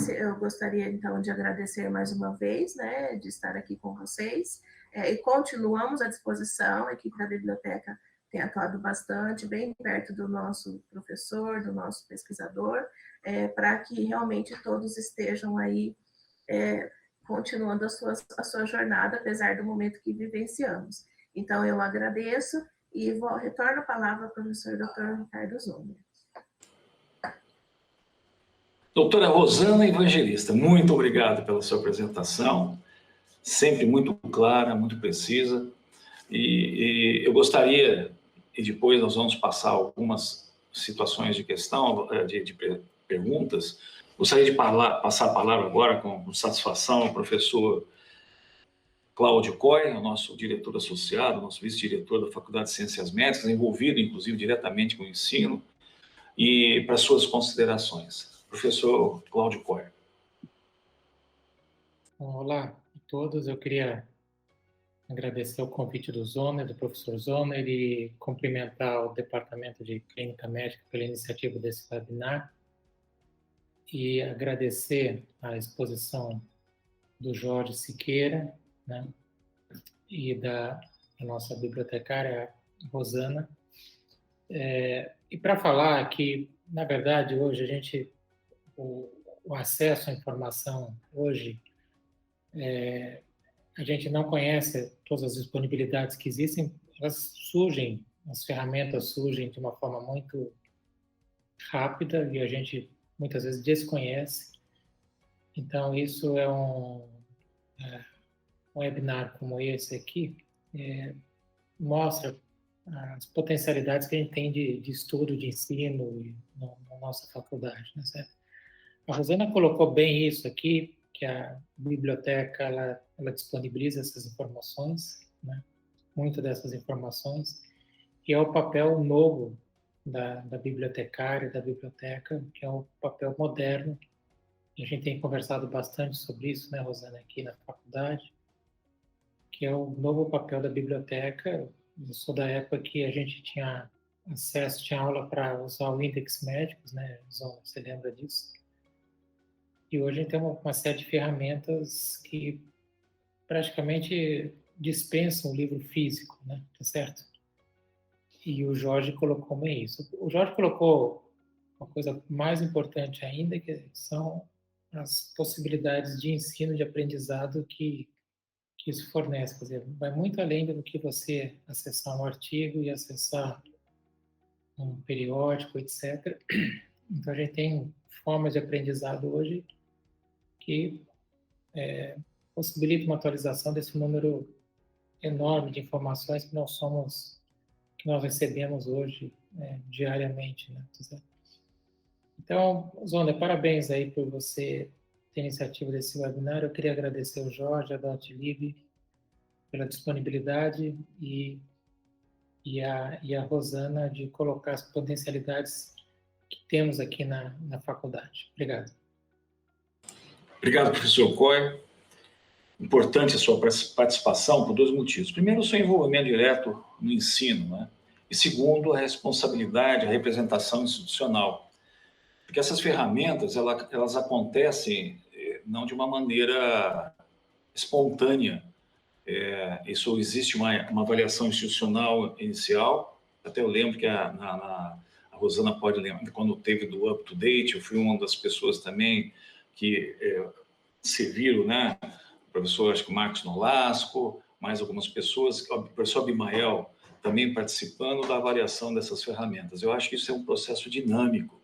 eu gostaria, então, de agradecer mais uma vez, né, de estar aqui com vocês, e continuamos à disposição. A equipe da biblioteca tem atuado bastante, bem perto do nosso professor, do nosso pesquisador, para que realmente todos estejam aí continuando a sua jornada, apesar do momento que vivenciamos. Então, eu agradeço e retorno a palavra ao professor Dr. Ricardo Zomer. Doutora Rosana Evangelista, muito obrigado pela sua apresentação, sempre muito clara, muito precisa, e eu gostaria, e depois nós vamos passar algumas situações de questão, de perguntas, gostaria de passar a palavra agora com satisfação ao professor Cláudio Coy, o nosso diretor associado, nosso vice-diretor da Faculdade de Ciências Médicas, envolvido, inclusive, diretamente com o ensino, e para suas considerações. Professor Cláudio Coy. Olá a todos, eu queria agradecer o convite do Zoner, do professor Zoner, e cumprimentar o Departamento de Clínica Médica pela iniciativa desse webinar, e agradecer a exposição do Jorge Siqueira, né, e da nossa bibliotecária Rosana, e para falar que, na verdade, hoje o acesso à informação hoje, a gente não conhece todas as disponibilidades que existem, elas surgem, as ferramentas surgem de uma forma muito rápida e a gente muitas vezes desconhece. Então, isso é um webinar como esse aqui, mostra as potencialidades que a gente tem de estudo, de ensino na nossa faculdade, né, certo? A Rosana colocou bem isso aqui, que a biblioteca ela disponibiliza essas informações, né? Muitas dessas informações, e é o papel novo da bibliotecária, da biblioteca, que é o papel moderno. A gente tem conversado bastante sobre isso, né, Rosana, aqui na faculdade, que é o novo papel da biblioteca. Eu sou da época que a gente tinha acesso, tinha aula para usar o Index Médicos, né, Zona, você lembra disso? E hoje a gente tem uma série de ferramentas que praticamente dispensam o livro físico, né? Tá certo? E o Jorge colocou bem isso. O Jorge colocou uma coisa mais importante ainda, que são as possibilidades de ensino, de aprendizado que isso fornece. Quer dizer, vai muito além do que você acessar um artigo e acessar um periódico, etc. Então, a gente tem formas de aprendizado hoje que possibilita uma atualização desse número enorme de informações que nós recebemos hoje diariamente, né? Então, Zonder, parabéns aí por você ter a iniciativa desse webinar. Eu queria agradecer ao Jorge, a Dotlib, pela disponibilidade e a Rosana de colocar as potencialidades que temos aqui na faculdade. Obrigado. Obrigado, professor Coy. Importante a sua participação por 2 motivos. Primeiro, o seu envolvimento direto no ensino, né? E segundo, a responsabilidade, a representação institucional. Porque essas ferramentas, elas acontecem não de uma maneira espontânea. Isso existe uma avaliação institucional inicial. Até eu lembro que a Rosana pode lembrar, quando teve do Up to Date, eu fui uma das pessoas também que serviram, né? O professor, acho que Marcos Nolasco, mais algumas pessoas, o professor Abimael também participando da avaliação dessas ferramentas. Eu acho que isso é um processo dinâmico,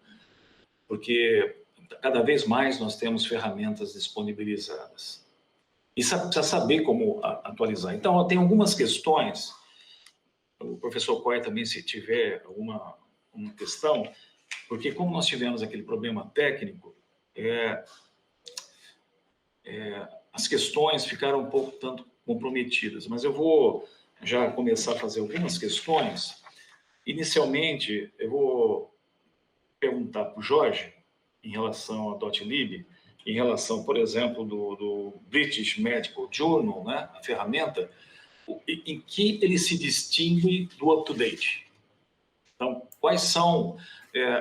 porque cada vez mais nós temos ferramentas disponibilizadas. E precisa saber como atualizar. Então, tem algumas questões, o professor Coy também, se tiver uma questão, porque como nós tivemos aquele problema técnico, as questões ficaram um pouco tanto comprometidas, mas eu vou já começar a fazer algumas questões. Inicialmente, eu vou perguntar para o Jorge, em relação ao Dotlib, em relação, por exemplo, do British Medical Journal, né, a ferramenta, em que ele se distingue do UpToDate. Então, quais são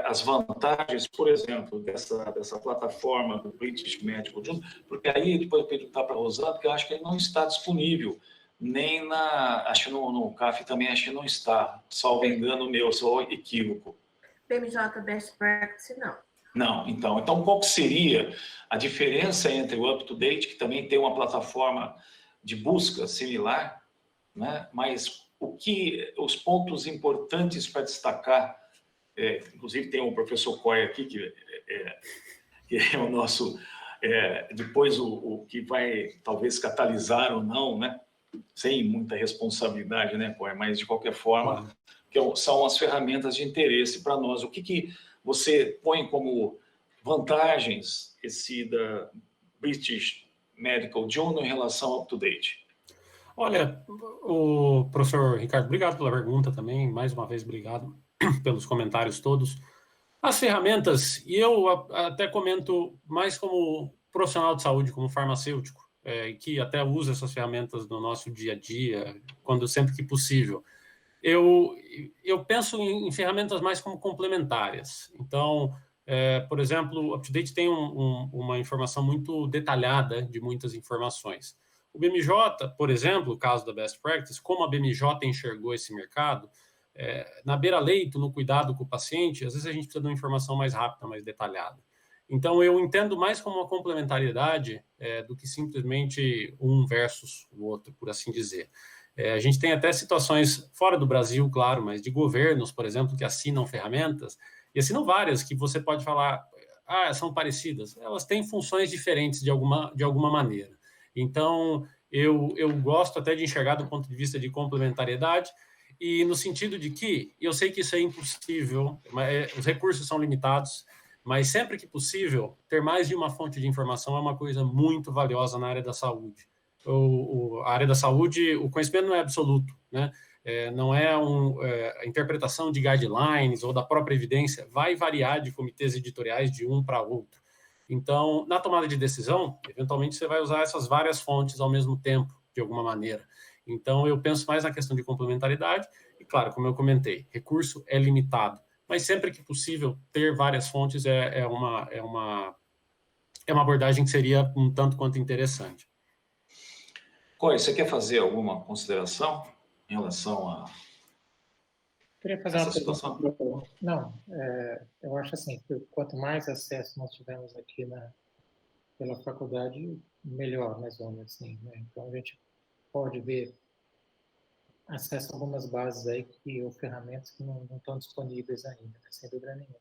as vantagens, por exemplo, dessa plataforma do British Medical Journal? Porque aí, depois eu perguntar para a Rosana, porque eu acho que ele não está disponível, nem acho que no CAF também, acho que não está, salvo engano meu, só equívoco. BMJ Best Practice, não. Não, então qual que seria a diferença entre o UpToDate, que também tem uma plataforma de busca similar, né? Mas os pontos importantes para destacar, inclusive tem o professor Coy aqui, que é o nosso, depois o que vai talvez catalisar ou não, né? Sem muita responsabilidade, né, Coy? Mas de qualquer forma, que são as ferramentas de interesse para nós. O que você põe como vantagens da British Medical Journal em relação ao UpToDate? Olha, o professor Ricardo, obrigado pela pergunta também, mais uma vez obrigado pelos comentários todos. As ferramentas, e eu até comento mais como profissional de saúde, como farmacêutico, que até usa essas ferramentas no nosso dia a dia, sempre que possível. Eu penso em ferramentas mais como complementares. Então, por exemplo, o UpToDate tem uma informação muito detalhada de muitas informações. O BMJ, por exemplo, o caso da Best Practice, como a BMJ enxergou esse mercado, na beira-leito, no cuidado com o paciente, às vezes a gente precisa de uma informação mais rápida, mais detalhada. Então, eu entendo mais como uma complementariedade do que simplesmente um versus o outro, por assim dizer. A gente tem até situações fora do Brasil, claro, mas de governos, por exemplo, que assinam ferramentas, e assinam várias que você pode falar, são parecidas. Elas têm funções diferentes de alguma maneira. Então, eu gosto até de enxergar do ponto de vista de complementariedade, e no sentido de que, eu sei que isso é impossível, os recursos são limitados, mas sempre que possível, ter mais de uma fonte de informação é uma coisa muito valiosa na área da saúde. A área da saúde, o conhecimento não é absoluto, né? Não é a interpretação de guidelines ou da própria evidência, vai variar de comitês editoriais de um para outro. Então, na tomada de decisão, eventualmente você vai usar essas várias fontes ao mesmo tempo, de alguma maneira. Então, eu penso mais na questão de complementaridade, e claro, como eu comentei, recurso é limitado, mas sempre que possível, ter várias fontes é uma abordagem que seria um tanto quanto interessante. Coy, você quer fazer alguma consideração em relação a Queria fazer essa uma situação? pergunta. Não, eu acho assim, que quanto mais acesso nós tivermos aqui pela faculdade, melhor, mais ou menos assim, né? Então, a gente pode ver acesso a algumas bases aí ou ferramentas que não estão disponíveis ainda, né? Sem dúvida nenhuma.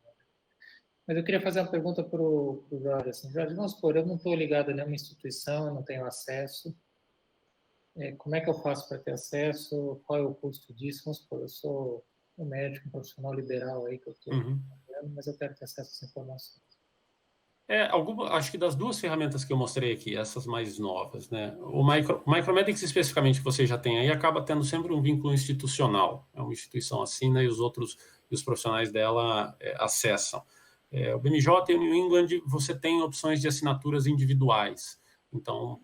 Mas eu queria fazer uma pergunta para o Jorge. Assim, Jorge, vamos supor, eu não estou ligado a nenhuma instituição, eu não tenho acesso. Como é que eu faço para ter acesso? Qual é o custo disso? Vamos supor, eu sou um médico, um profissional liberal aí que eu estou trabalhando, mas eu quero ter acesso a essa informação. Acho que das duas ferramentas que eu mostrei aqui, essas mais novas, né? O Micrometrics, especificamente, que você já tem aí, acaba tendo sempre um vínculo institucional. É uma instituição assina e os profissionais dela acessam. O BMJ e o New England, você tem opções de assinaturas individuais. Então,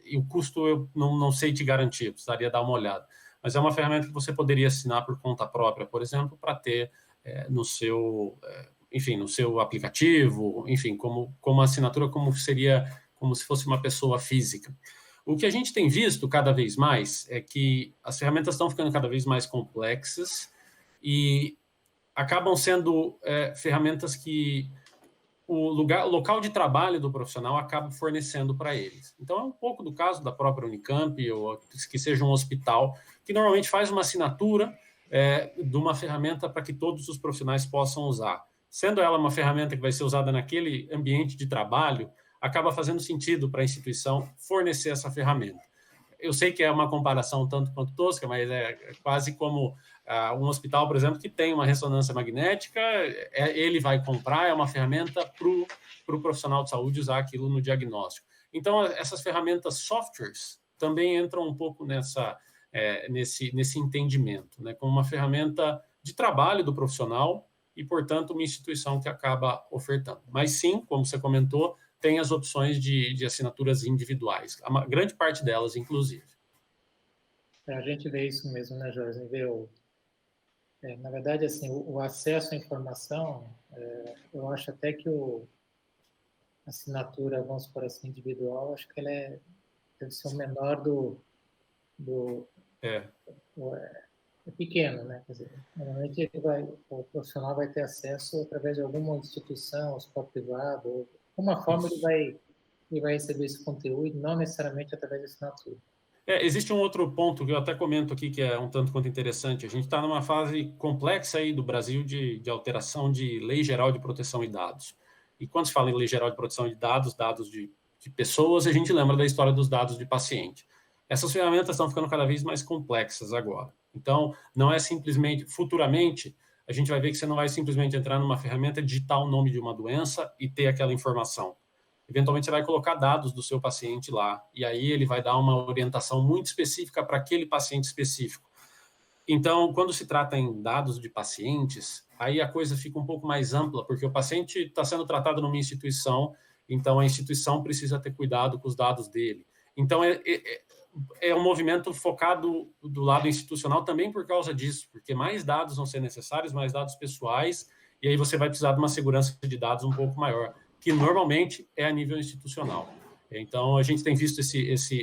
e o custo eu não sei te garantir, precisaria dar uma olhada. Mas é uma ferramenta que você poderia assinar por conta própria, por exemplo, para ter no seu aplicativo, enfim, como assinatura, como se fosse uma pessoa física. O que a gente tem visto cada vez mais é que as ferramentas estão ficando cada vez mais complexas e acabam sendo ferramentas que o local de trabalho do profissional acaba fornecendo para eles. Então, é um pouco do caso da própria Unicamp, ou que seja um hospital, que normalmente faz uma assinatura de uma ferramenta para que todos os profissionais possam usar. Sendo ela uma ferramenta que vai ser usada naquele ambiente de trabalho, acaba fazendo sentido para a instituição fornecer essa ferramenta. Eu sei que é uma comparação tanto quanto tosca, mas é quase como um hospital, por exemplo, que tem uma ressonância magnética, ele vai comprar, é uma ferramenta para o profissional de saúde usar aquilo no diagnóstico. Então, essas ferramentas softwares também entram um pouco nesse entendimento, né, como uma ferramenta de trabalho do profissional e, portanto, uma instituição que acaba ofertando. Mas sim, como você comentou, tem as opções de assinaturas individuais, a grande parte delas, inclusive. A gente vê isso mesmo, né, Jorge? Na verdade, assim, o acesso à informação, eu acho até que a assinatura, vamos por assim, individual, acho que ela deve ser o menor é pequeno, né? Quer dizer, normalmente o profissional vai ter acesso através de alguma instituição, hospital privado, ou alguma forma ele vai receber esse conteúdo, não necessariamente através de assinatura. Existe um outro ponto que eu até comento aqui, que é um tanto quanto interessante. A gente está numa fase complexa aí do Brasil de alteração de Lei Geral de Proteção de Dados. E quando se fala em Lei Geral de Proteção de dados de pessoas, a gente lembra da história dos dados de paciente. Essas ferramentas estão ficando cada vez mais complexas agora. Então, não é simplesmente, futuramente, a gente vai ver que você não vai simplesmente entrar numa ferramenta, digitar o nome de uma doença e ter aquela informação. Eventualmente, você vai colocar dados do seu paciente lá, e aí ele vai dar uma orientação muito específica para aquele paciente específico. Então, quando se trata em dados de pacientes, aí a coisa fica um pouco mais ampla, porque o paciente está sendo tratado numa instituição, então a instituição precisa ter cuidado com os dados dele. Então, é um movimento focado do lado institucional também por causa disso, porque mais dados vão ser necessários, mais dados pessoais, e aí você vai precisar de uma segurança de dados um pouco maior, que normalmente é a nível institucional. Então, a gente tem visto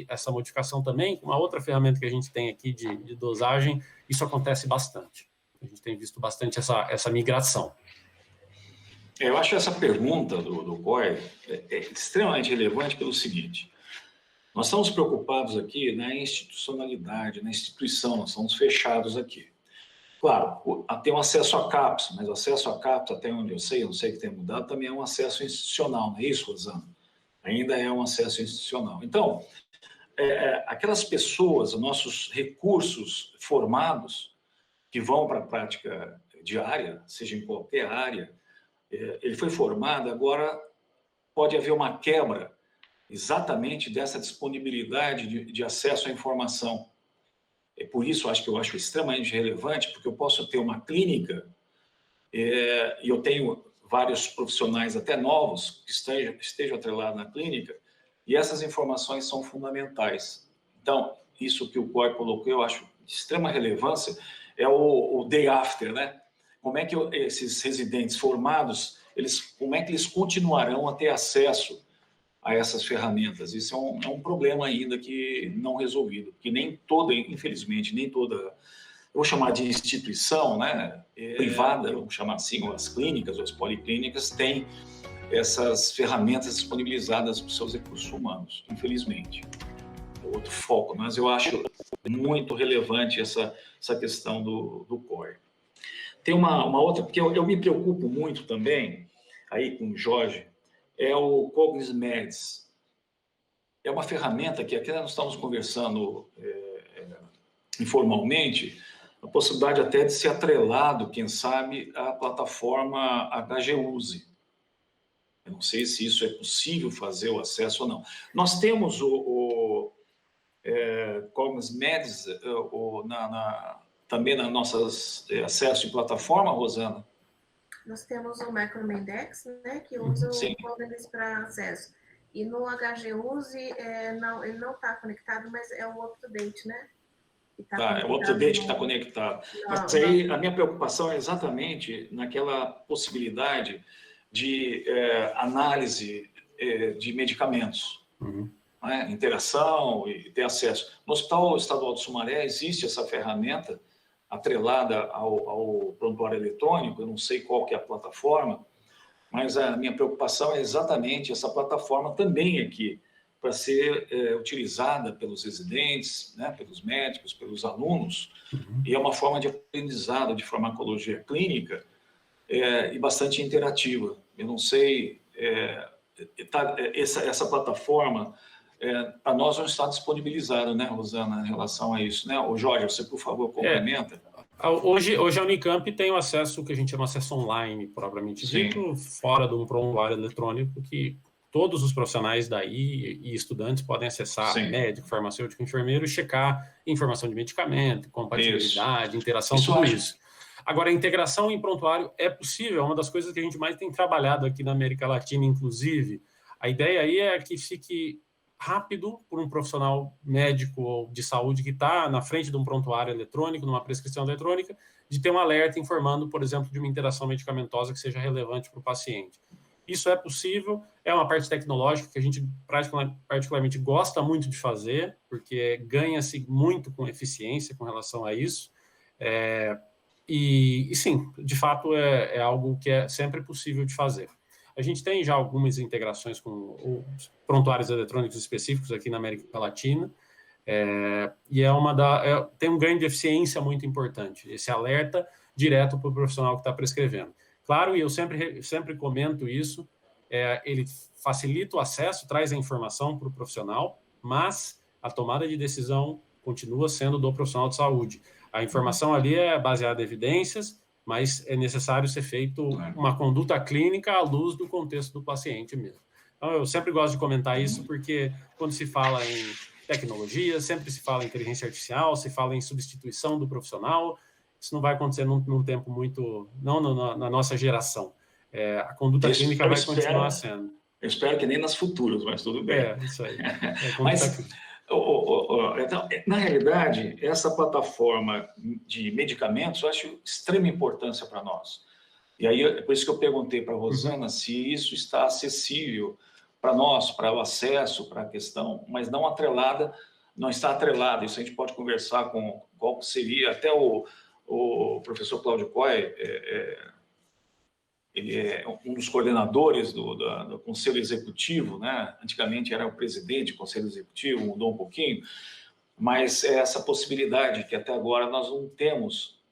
essa modificação também. Uma outra ferramenta que a gente tem aqui de dosagem, isso acontece bastante. A gente tem visto bastante essa migração. Eu acho essa pergunta do COI extremamente relevante pelo seguinte: nós estamos preocupados aqui na institucionalidade, na instituição, nós estamos fechados aqui. Claro, tem um acesso a CAPS, mas o acesso a CAPS, até onde eu sei que tem mudado, também é um acesso institucional, não é isso, Rosana? Ainda é um acesso institucional. Então, aquelas pessoas, nossos recursos formados, que vão para a prática diária, seja em qualquer área, ele foi formado, agora pode haver uma quebra exatamente dessa disponibilidade de acesso à informação. Por isso, eu acho extremamente relevante, porque eu posso ter uma clínica, e eu tenho vários profissionais até novos que estejam atrelados na clínica, e essas informações são fundamentais. Então, isso que o COI colocou, eu acho de extrema relevância, é o day after, né? Como é que esses residentes formados, como é que eles continuarão a ter acesso a essas ferramentas? Isso é um problema ainda que não resolvido, porque infelizmente, nem toda, eu vou chamar de instituição, né, privada, vamos chamar assim, ou as clínicas, ou as policlínicas, têm essas ferramentas disponibilizadas para os seus recursos humanos, infelizmente. É outro foco, mas eu acho muito relevante essa questão do COI. Tem uma outra, porque eu me preocupo muito também, aí com o Jorge, é o CognisMeds. É uma ferramenta que aqui nós estamos conversando informalmente. a possibilidade até de ser atrelado, quem sabe, à plataforma HGUSE. Eu não sei se isso é possível fazer o acesso ou não. Nós temos Cognos Meds também nas nossas acesso de plataforma, Rosana? Nós temos o Macromendex, né, que usa o Cognos para acesso. E no HGUSE, ele não está conectado, mas é o UpToDate, né? É o UpToDate que está conectado. Mas aí a minha preocupação é exatamente naquela possibilidade de análise de medicamentos, né? Interação e ter acesso. No Hospital Estadual do Sumaré existe essa ferramenta atrelada ao prontuário eletrônico, eu não sei qual que é a plataforma, mas a minha preocupação é exatamente essa plataforma também aqui, para ser utilizada pelos residentes, né, pelos médicos, pelos alunos, e é uma forma de aprendizado de farmacologia clínica e bastante interativa. Eu não sei, essa plataforma, para nós não está disponibilizada, né, Rosana, em relação a isso, né? O Jorge, você, por favor, complementa. Hoje a Unicamp tem o acesso que a gente chama acesso online, propriamente dito, fora de um prontuário eletrônico que todos os profissionais daí e estudantes podem acessar, médico, farmacêutico, enfermeiro, e checar informação de medicamento, compatibilidade, interação, tudo isso. Agora, a integração em prontuário é possível, é uma das coisas que a gente mais tem trabalhado aqui na América Latina, inclusive. A ideia aí é que fique rápido por um profissional médico ou de saúde que está na frente de um prontuário eletrônico, numa prescrição eletrônica, de ter um alerta informando, por exemplo, de uma interação medicamentosa que seja relevante para o paciente. Isso é possível, é uma parte tecnológica que a gente particularmente gosta muito de fazer, porque ganha-se muito com eficiência com relação a isso. E sim, de fato é algo que é sempre possível de fazer. A gente tem já algumas integrações com prontuários eletrônicos específicos aqui na América Latina, e tem um ganho de eficiência muito importante, esse alerta direto para o profissional que está prescrevendo. Claro, e eu sempre comento isso, ele facilita o acesso, traz a informação para o profissional, mas a tomada de decisão continua sendo do profissional de saúde. A informação ali é baseada em evidências, mas é necessário ser feito uma conduta clínica à luz do contexto do paciente mesmo. Então, eu sempre gosto de comentar isso, porque quando se fala em tecnologia, sempre se fala em inteligência artificial, se fala em substituição do profissional, isso não vai acontecer num tempo muito... não na nossa geração. A conduta clínica vai continuar sendo. Eu espero que nem nas futuras, mas tudo bem. Isso aí. Então, na realidade, essa plataforma de medicamentos, eu acho de extrema importância para nós. E aí, é por isso que eu perguntei para a Rosana se isso está acessível para nós, para o acesso, para a questão, mas não está atrelada. Isso a gente pode conversar com qual seria, até o professor Cláudio Coy, ele é um dos coordenadores do Conselho Executivo, né? Antigamente era o presidente do Conselho Executivo, mudou um pouquinho, mas é essa possibilidade que até agora nós não temos,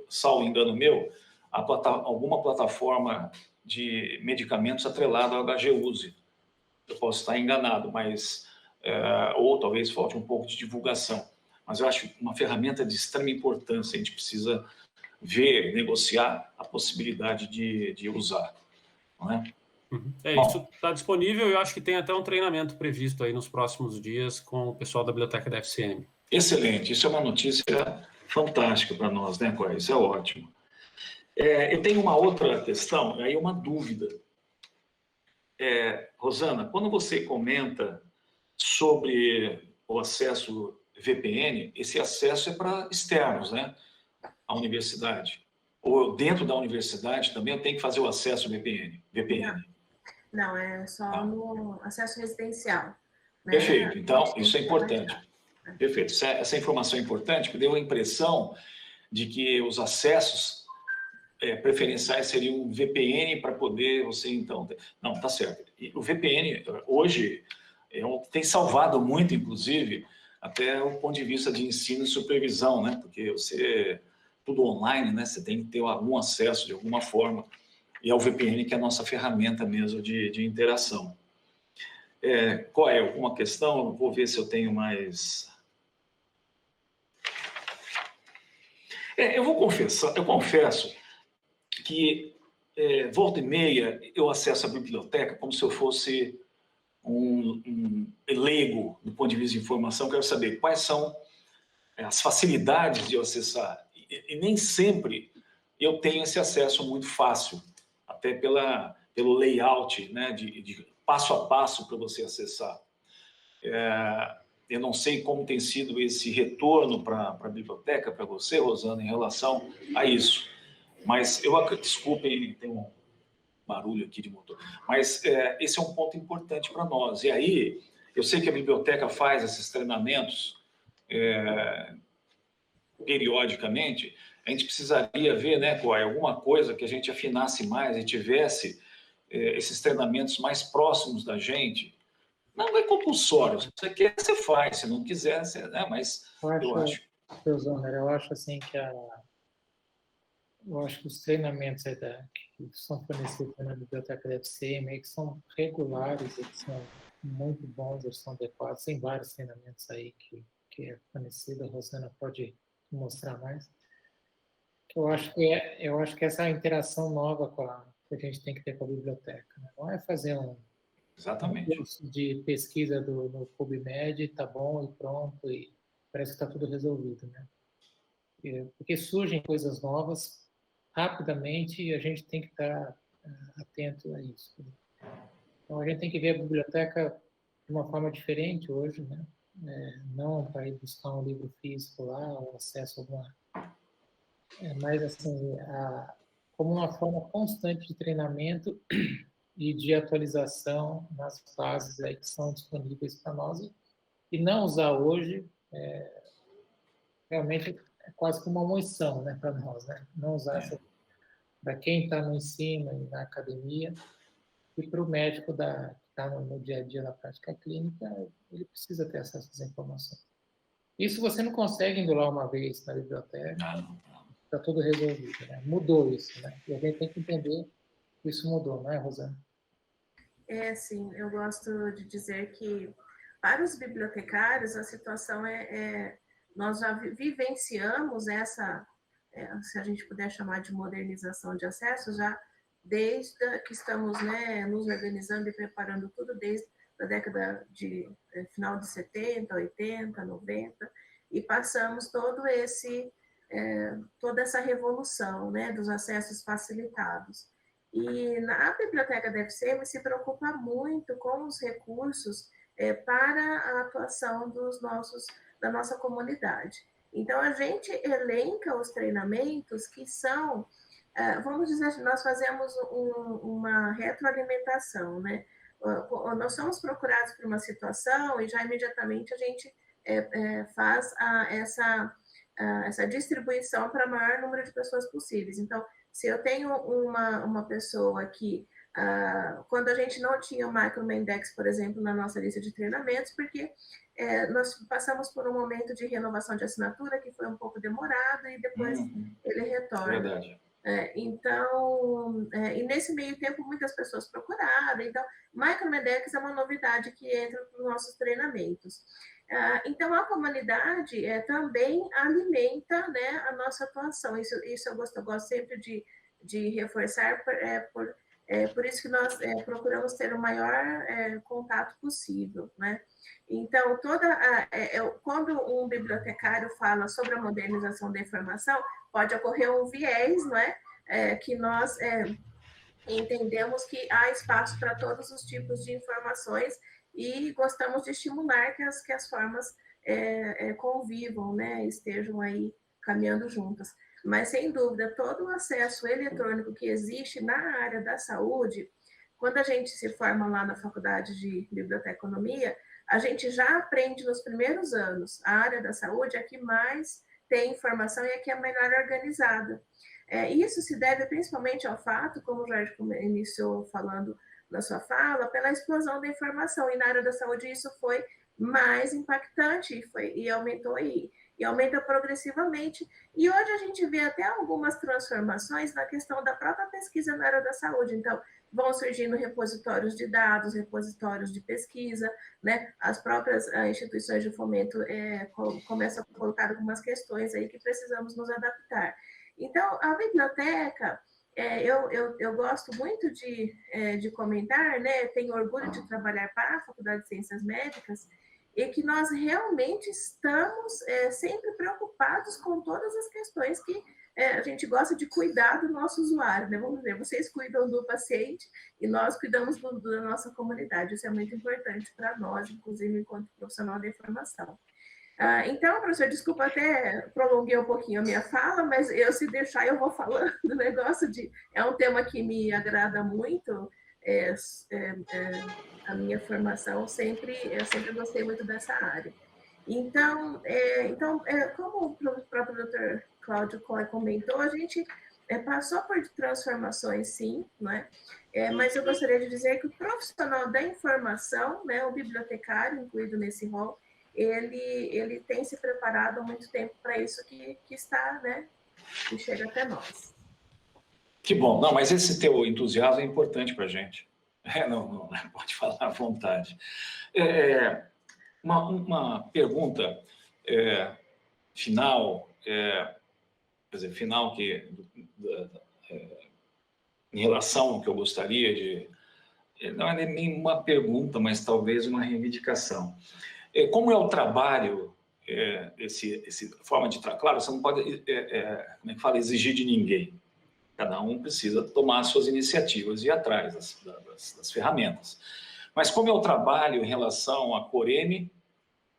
salvo engano meu, alguma plataforma de medicamentos atrelada ao HGUSE. Eu posso estar enganado, mas ou talvez falte um pouco de divulgação. Mas eu acho uma ferramenta de extrema importância, a gente precisa ver, negociar a possibilidade de usar, não é? Isso está disponível e eu acho que tem até um treinamento previsto aí nos próximos dias com o pessoal da biblioteca da FCM. Excelente, isso é uma notícia fantástica para nós, né, Coy? Isso é ótimo. Eu tenho uma outra questão, aí uma dúvida. Rosana, quando você comenta sobre o acesso VPN, esse acesso é para externos, né? A universidade, ou dentro da universidade também eu tenho que fazer o acesso VPN? Não, é só no acesso residencial. Né? Perfeito, então isso é importante. Perfeito, essa informação é importante, porque deu a impressão de que os acessos preferenciais seriam VPN para poder você, então... Não, tá certo. E o VPN, hoje, tem salvado muito, inclusive, até o ponto de vista de ensino e supervisão, né? Porque tudo online, né? Você tem que ter algum acesso de alguma forma. E é o VPN que é a nossa ferramenta mesmo de interação. Qual é alguma questão? Eu vou ver se eu tenho mais... Eu confesso que volta e meia eu acesso a biblioteca como se eu fosse um leigo do ponto de vista de informação. Quero saber quais são as facilidades de eu acessar. E nem sempre eu tenho esse acesso muito fácil, até pelo layout, né, de passo a passo para você acessar. Eu não sei como tem sido esse retorno para a biblioteca, para você, Rosana, em relação a isso. Mas desculpem, tem um barulho aqui de motor. Mas esse é um ponto importante para nós. E aí, eu sei que a biblioteca faz esses treinamentos periodicamente. A gente precisaria ver, né, Coai, alguma coisa que a gente afinasse mais e tivesse esses treinamentos mais próximos da gente. Não é compulsório. Se você quer, você faz. Se não quiser, você, né? Mas eu acho. Eu acho assim que os treinamentos aí que são fornecidos na biblioteca da FCM que são regulares, eles são muito bons, eles são adequados. Tem vários treinamentos aí que é fornecido. A Rosana pode mostrar mais. Eu acho que essa interação nova que a gente tem que ter com a biblioteca, né? Não é fazer Exatamente. Um curso de pesquisa no PubMed, tá bom e pronto, e parece que está tudo resolvido, né? Porque surgem coisas novas rapidamente e a gente tem que estar atento a isso. Então, a gente tem que ver a biblioteca de uma forma diferente hoje, né? Não para ir buscar um livro físico lá, ou acesso a alguma... mas, assim, como uma forma constante de treinamento e de atualização nas bases aí que são disponíveis para nós. E não usar hoje, realmente, é quase como uma moição, né, para nós, né? Não usar para quem está no ensino e na academia, e para o médico que está no dia a dia na prática clínica, ele precisa ter acesso às informações. Isso você não consegue indo lá uma vez na biblioteca, está tudo resolvido, né? Mudou isso, né? E a gente tem que entender que isso mudou, não é, Rosana? Sim, eu gosto de dizer que para os bibliotecários a situação nós já vivenciamos essa, se a gente puder chamar de modernização de acesso, já desde que estamos, né, nos organizando e preparando tudo desde a década de final de 70, 80, 90, e passamos toda essa revolução, né, dos acessos facilitados. E a biblioteca da FCM se preocupa muito com os recursos para a atuação da nossa comunidade. Então, a gente elenca os treinamentos que são, vamos dizer, nós fazemos uma retroalimentação, né? Nós somos procurados por uma situação e já imediatamente a gente faz essa distribuição para o maior número de pessoas possíveis. Então, se eu tenho uma pessoa que, quando a gente não tinha o Micromendex, por exemplo, na nossa lista de treinamentos, porque nós passamos por um momento de renovação de assinatura que foi um pouco demorado e depois ele retorna. Verdade. Então, e nesse meio tempo muitas pessoas procuraram. Então, Micromendex é uma novidade que entra nos nossos treinamentos. Então, a comunidade também alimenta, né, a nossa atuação. Isso eu gosto sempre de reforçar, por isso que nós procuramos ter o maior contato possível, né? Então, quando um bibliotecário fala sobre a modernização da informação, pode ocorrer um viés, não é? Que nós entendemos que há espaço para todos os tipos de informações e gostamos de estimular que as formas convivam, né? Estejam aí caminhando juntas. Mas, sem dúvida, todo o acesso eletrônico que existe na área da saúde, quando a gente se forma lá na faculdade de biblioteconomia, a gente já aprende nos primeiros anos. A área da saúde é a que mais tem informação e é a que é melhor organizada. Isso se deve principalmente ao fato, como o Jorge iniciou falando na sua fala, pela explosão da informação. E na área da saúde isso foi mais impactante e aumentou. E e aumenta progressivamente. E hoje a gente vê até algumas transformações na questão da própria pesquisa na área da saúde. Então, vão surgindo repositórios de dados, repositórios de pesquisa, né? As próprias instituições de fomento começam a colocar algumas questões aí que precisamos nos adaptar. Então, a biblioteca, eu gosto muito de comentar, né? Tenho orgulho de trabalhar para a Faculdade de Ciências Médicas, e que nós realmente estamos sempre preocupados com todas as questões que a gente gosta de cuidar do nosso usuário, né? Vamos dizer, vocês cuidam do paciente e nós cuidamos da nossa comunidade. Isso é muito importante para nós, inclusive enquanto profissional da informação. Então, professor, desculpa, até prolonguei um pouquinho a minha fala, mas se deixar, eu vou falando do negócio é um tema que me agrada muito. A minha formação eu sempre gostei muito dessa área. Então, como o próprio doutor Cláudio Coy comentou, a gente passou por transformações, sim, né? Mas eu gostaria de dizer que o profissional da informação, né, o bibliotecário, incluído nesse rol, ele tem se preparado há muito tempo para isso que está, né, que chega até nós. Que bom. Não, mas esse teu entusiasmo é importante para a gente. Não, pode falar à vontade. Uma pergunta final, quer dizer, final que em relação ao que eu gostaria de... Não é nem uma pergunta, mas talvez uma reivindicação. Como é o trabalho, esse forma de trabalho? Claro, você não pode, como é que fala, exigir de ninguém. Cada um precisa tomar suas iniciativas e ir atrás das ferramentas. Mas como é o trabalho em relação à Coreme,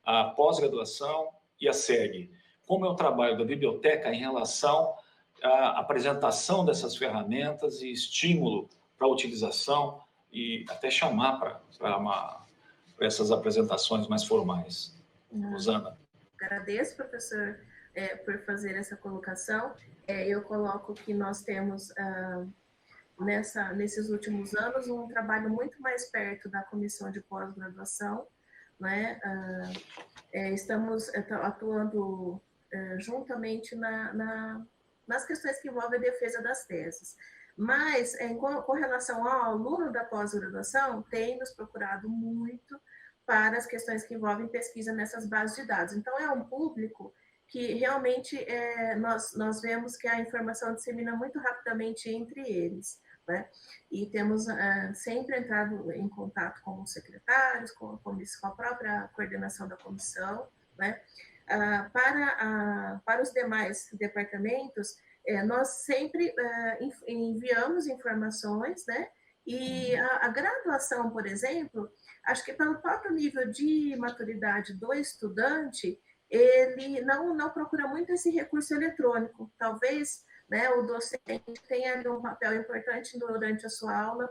à pós-graduação e à SEG? Como é o trabalho da biblioteca em relação à apresentação dessas ferramentas e estímulo para a utilização e até chamar para essas apresentações mais formais? Rosana. Agradeço, professor, por fazer essa colocação. Eu coloco que nós temos, nesses últimos anos, um trabalho muito mais perto da comissão de pós-graduação, né? Estamos atuando juntamente nas questões que envolvem a defesa das teses. Mas, com relação ao aluno da pós-graduação, tem nos procurado muito para as questões que envolvem pesquisa nessas bases de dados. Então, é um público que realmente nós vemos que a informação dissemina muito rapidamente entre eles, né? E temos sempre entrado em contato com os secretários, com a própria coordenação da comissão, né? Para os demais departamentos, nós sempre enviamos informações, né? E a graduação, por exemplo, acho que pelo próprio nível de maturidade do estudante, ele não procura muito esse recurso eletrônico. Talvez, né, o docente tenha ali um papel importante durante a sua aula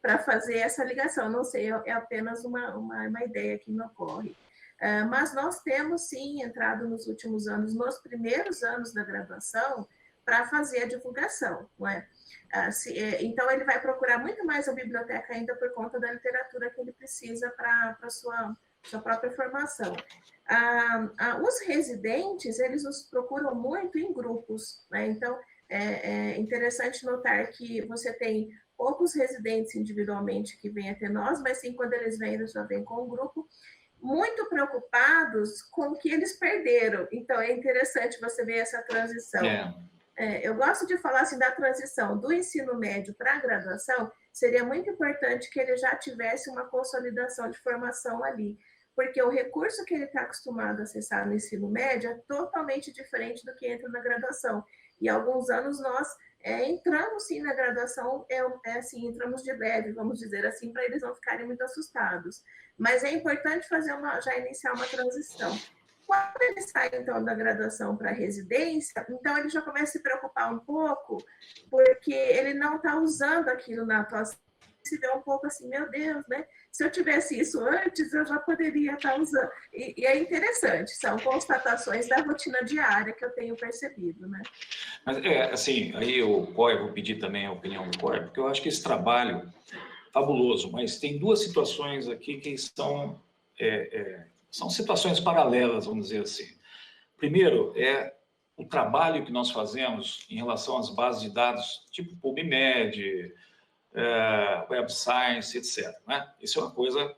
para fazer essa ligação. Não sei, é apenas uma ideia que me ocorre. Mas nós temos, sim, entrado nos últimos anos, nos primeiros anos da graduação, para fazer a divulgação, não é? Então, ele vai procurar muito mais a biblioteca ainda por conta da literatura que ele precisa para a sua própria formação. Os residentes, eles nos procuram muito em grupos, né? Então, é interessante notar que você tem poucos residentes individualmente que vêm até nós, mas sim, quando eles vêm, eles já vêm com um grupo, muito preocupados com o que eles perderam. Então, é interessante você ver essa transição. Eu gosto de falar assim da transição do ensino médio para a graduação. Seria muito importante que ele já tivesse uma consolidação de formação ali, porque o recurso que ele está acostumado a acessar no ensino médio é totalmente diferente do que entra na graduação. E há alguns anos nós entramos sim na graduação, assim, entramos de leve, vamos dizer assim, para eles não ficarem muito assustados. Mas é importante já iniciar uma transição. Quando ele sai, então, da graduação para a residência, então ele já começa a se preocupar um pouco, porque ele não está usando aquilo na atuação. Se vê um pouco assim, meu Deus, né? Se eu tivesse isso antes, eu já poderia estar usando. E é interessante, são constatações da rotina diária que eu tenho percebido, né? Mas, assim, aí o Coy, vou pedir também a opinião do Coy, porque eu acho que esse trabalho fabuloso, mas tem duas situações aqui que são situações paralelas, vamos dizer assim. Primeiro, é o trabalho que nós fazemos em relação às bases de dados, tipo PubMed, Web Science, etc. Né? Isso é uma coisa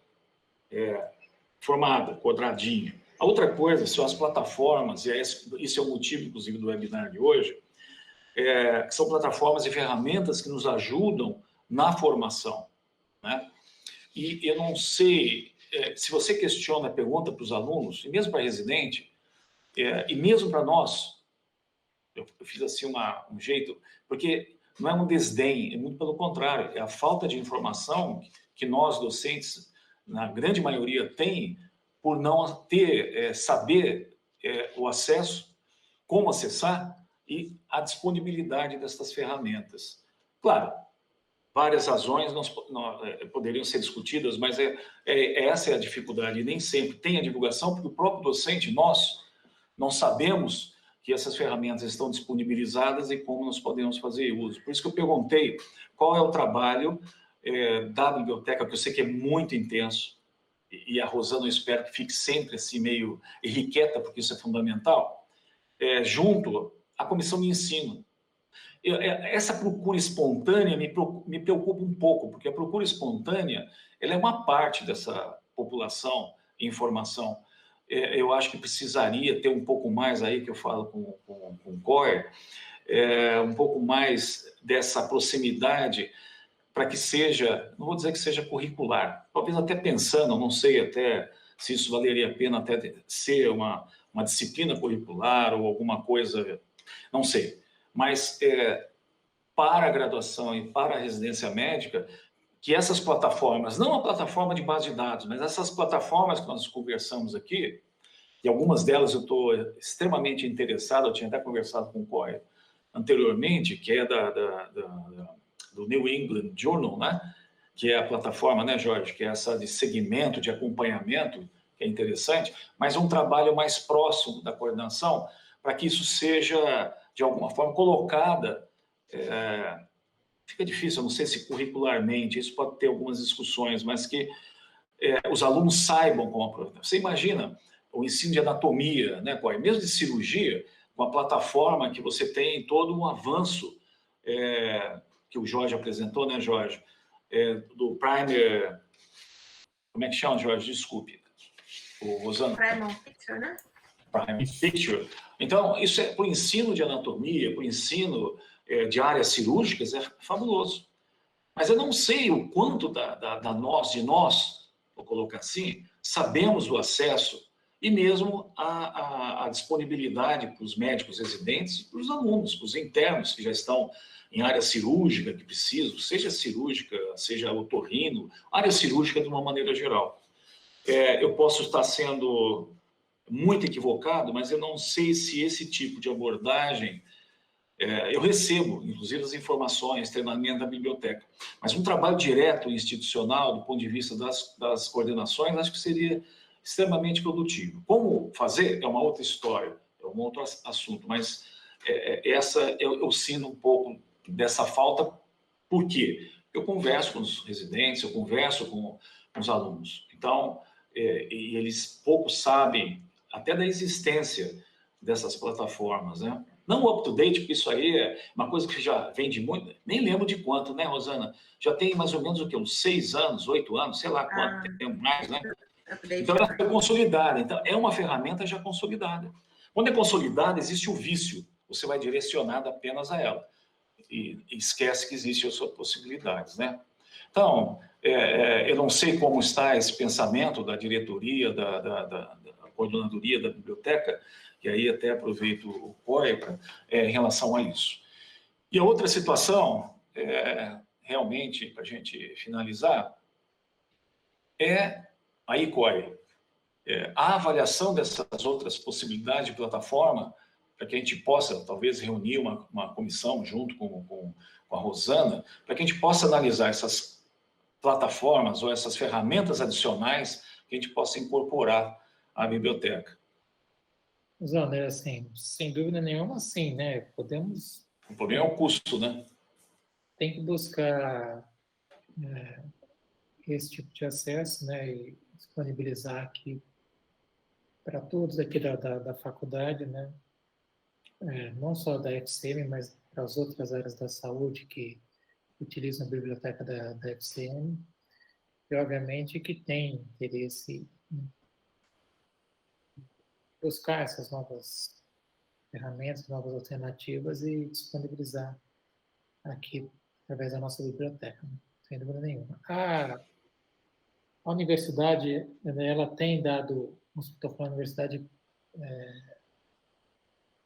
formada, quadradinha. A outra coisa são as plataformas, e isso é o motivo, inclusive, do webinar de hoje, que são plataformas e ferramentas que nos ajudam na formação. Né? E eu não sei, se você questiona, pergunta para os alunos, e mesmo para residente, e mesmo para nós, eu fiz assim um jeito, porque não é um desdém, é muito pelo contrário, é a falta de informação que nós, docentes, na grande maioria, tem por não ter, saber o acesso, como acessar e a disponibilidade dessas ferramentas. Claro, várias razões poderiam ser discutidas, mas essa é a dificuldade, e nem sempre tem a divulgação, porque o próprio docente, nós não sabemos que essas ferramentas estão disponibilizadas e como nós podemos fazer uso. Por isso que eu perguntei qual é o trabalho da biblioteca, que eu sei que é muito intenso, e a Rosana, eu espero que fique sempre assim meio irrequieta, porque isso é fundamental, junto à comissão de ensino. Essa procura espontânea me preocupa um pouco, porque a procura espontânea ela é uma parte dessa população em formação. Eu acho que precisaria ter um pouco mais aí, que eu falo com o Coyer, um pouco mais dessa proximidade para que seja, não vou dizer que seja curricular, talvez até pensando, não sei até se isso valeria a pena até ser uma disciplina curricular ou alguma coisa, não sei. Mas para a graduação e para a residência médica, que essas plataformas, não a plataforma de base de dados, mas essas plataformas que nós conversamos aqui, e algumas delas eu estou extremamente interessado, eu tinha até conversado com o Coyer anteriormente, que é do New England Journal, né? Que é a plataforma, né, Jorge, que é essa de segmento, de acompanhamento, que é interessante, mas um trabalho mais próximo da coordenação, para que isso seja, de alguma forma, colocada, fica difícil, eu não sei se curricularmente, isso pode ter algumas discussões, mas que os alunos saibam como aproveitar. Você imagina o ensino de anatomia, né, mesmo de cirurgia, com a plataforma que você tem todo um avanço que o Jorge apresentou, né, Jorge? Do Primer... Como é que chama, Jorge? Desculpe. O Rosana. Primer Picture, né? Primer Picture. Então, isso para o ensino de anatomia, para o ensino de áreas cirúrgicas, é fabuloso. Mas eu não sei o quanto de nós, vou colocar assim, sabemos o acesso e mesmo a disponibilidade para os médicos residentes e para os alunos, para os internos que já estão em área cirúrgica, que precisam, seja cirúrgica, seja otorrino, área cirúrgica de uma maneira geral. Eu posso estar sendo muito equivocado, mas eu não sei se esse tipo de abordagem... eu recebo, inclusive, as informações, treinamento da biblioteca, mas um trabalho direto institucional, do ponto de vista das coordenações, acho que seria extremamente produtivo. Como fazer é uma outra história, é um outro assunto, mas eu sinto um pouco dessa falta. Por quê? Eu converso com os residentes, eu converso com os alunos, então, e eles pouco sabem até da existência dessas plataformas, né? Não up-to-date, porque isso aí é uma coisa que já vem de muito... Nem lembro de quanto, né, Rosana? Já tem mais ou menos o quê? Uns 6 anos, 8 anos, sei lá quanto tempo mais, né? Então, ela é consolidada. Então, é uma ferramenta já consolidada. Quando é consolidada, existe o vício. Você vai direcionado apenas a ela. E esquece que existem outras possibilidades, né? Então, eu não sei como está esse pensamento da diretoria, da coordenadoria da biblioteca, e aí até aproveito o COE em relação a isso. E a outra situação, realmente, para a gente finalizar, aí, COE, a avaliação dessas outras possibilidades de plataforma, para que a gente possa, talvez, reunir uma comissão junto com a Rosana, para que a gente possa analisar essas plataformas ou essas ferramentas adicionais que a gente possa incorporar à biblioteca. Rosana, assim, sem dúvida nenhuma, sim, né? Podemos... O problema é o custo, né? Tem que buscar esse tipo de acesso, né? E disponibilizar aqui para todos aqui da faculdade, né? Não só da FCM, mas para as outras áreas da saúde que utilizam a biblioteca da FCM, e obviamente que tem interesse em buscar essas novas ferramentas, novas alternativas e disponibilizar aqui através da nossa biblioteca, sem dúvida nenhuma. A universidade, ela tem dado, estou falando universidade,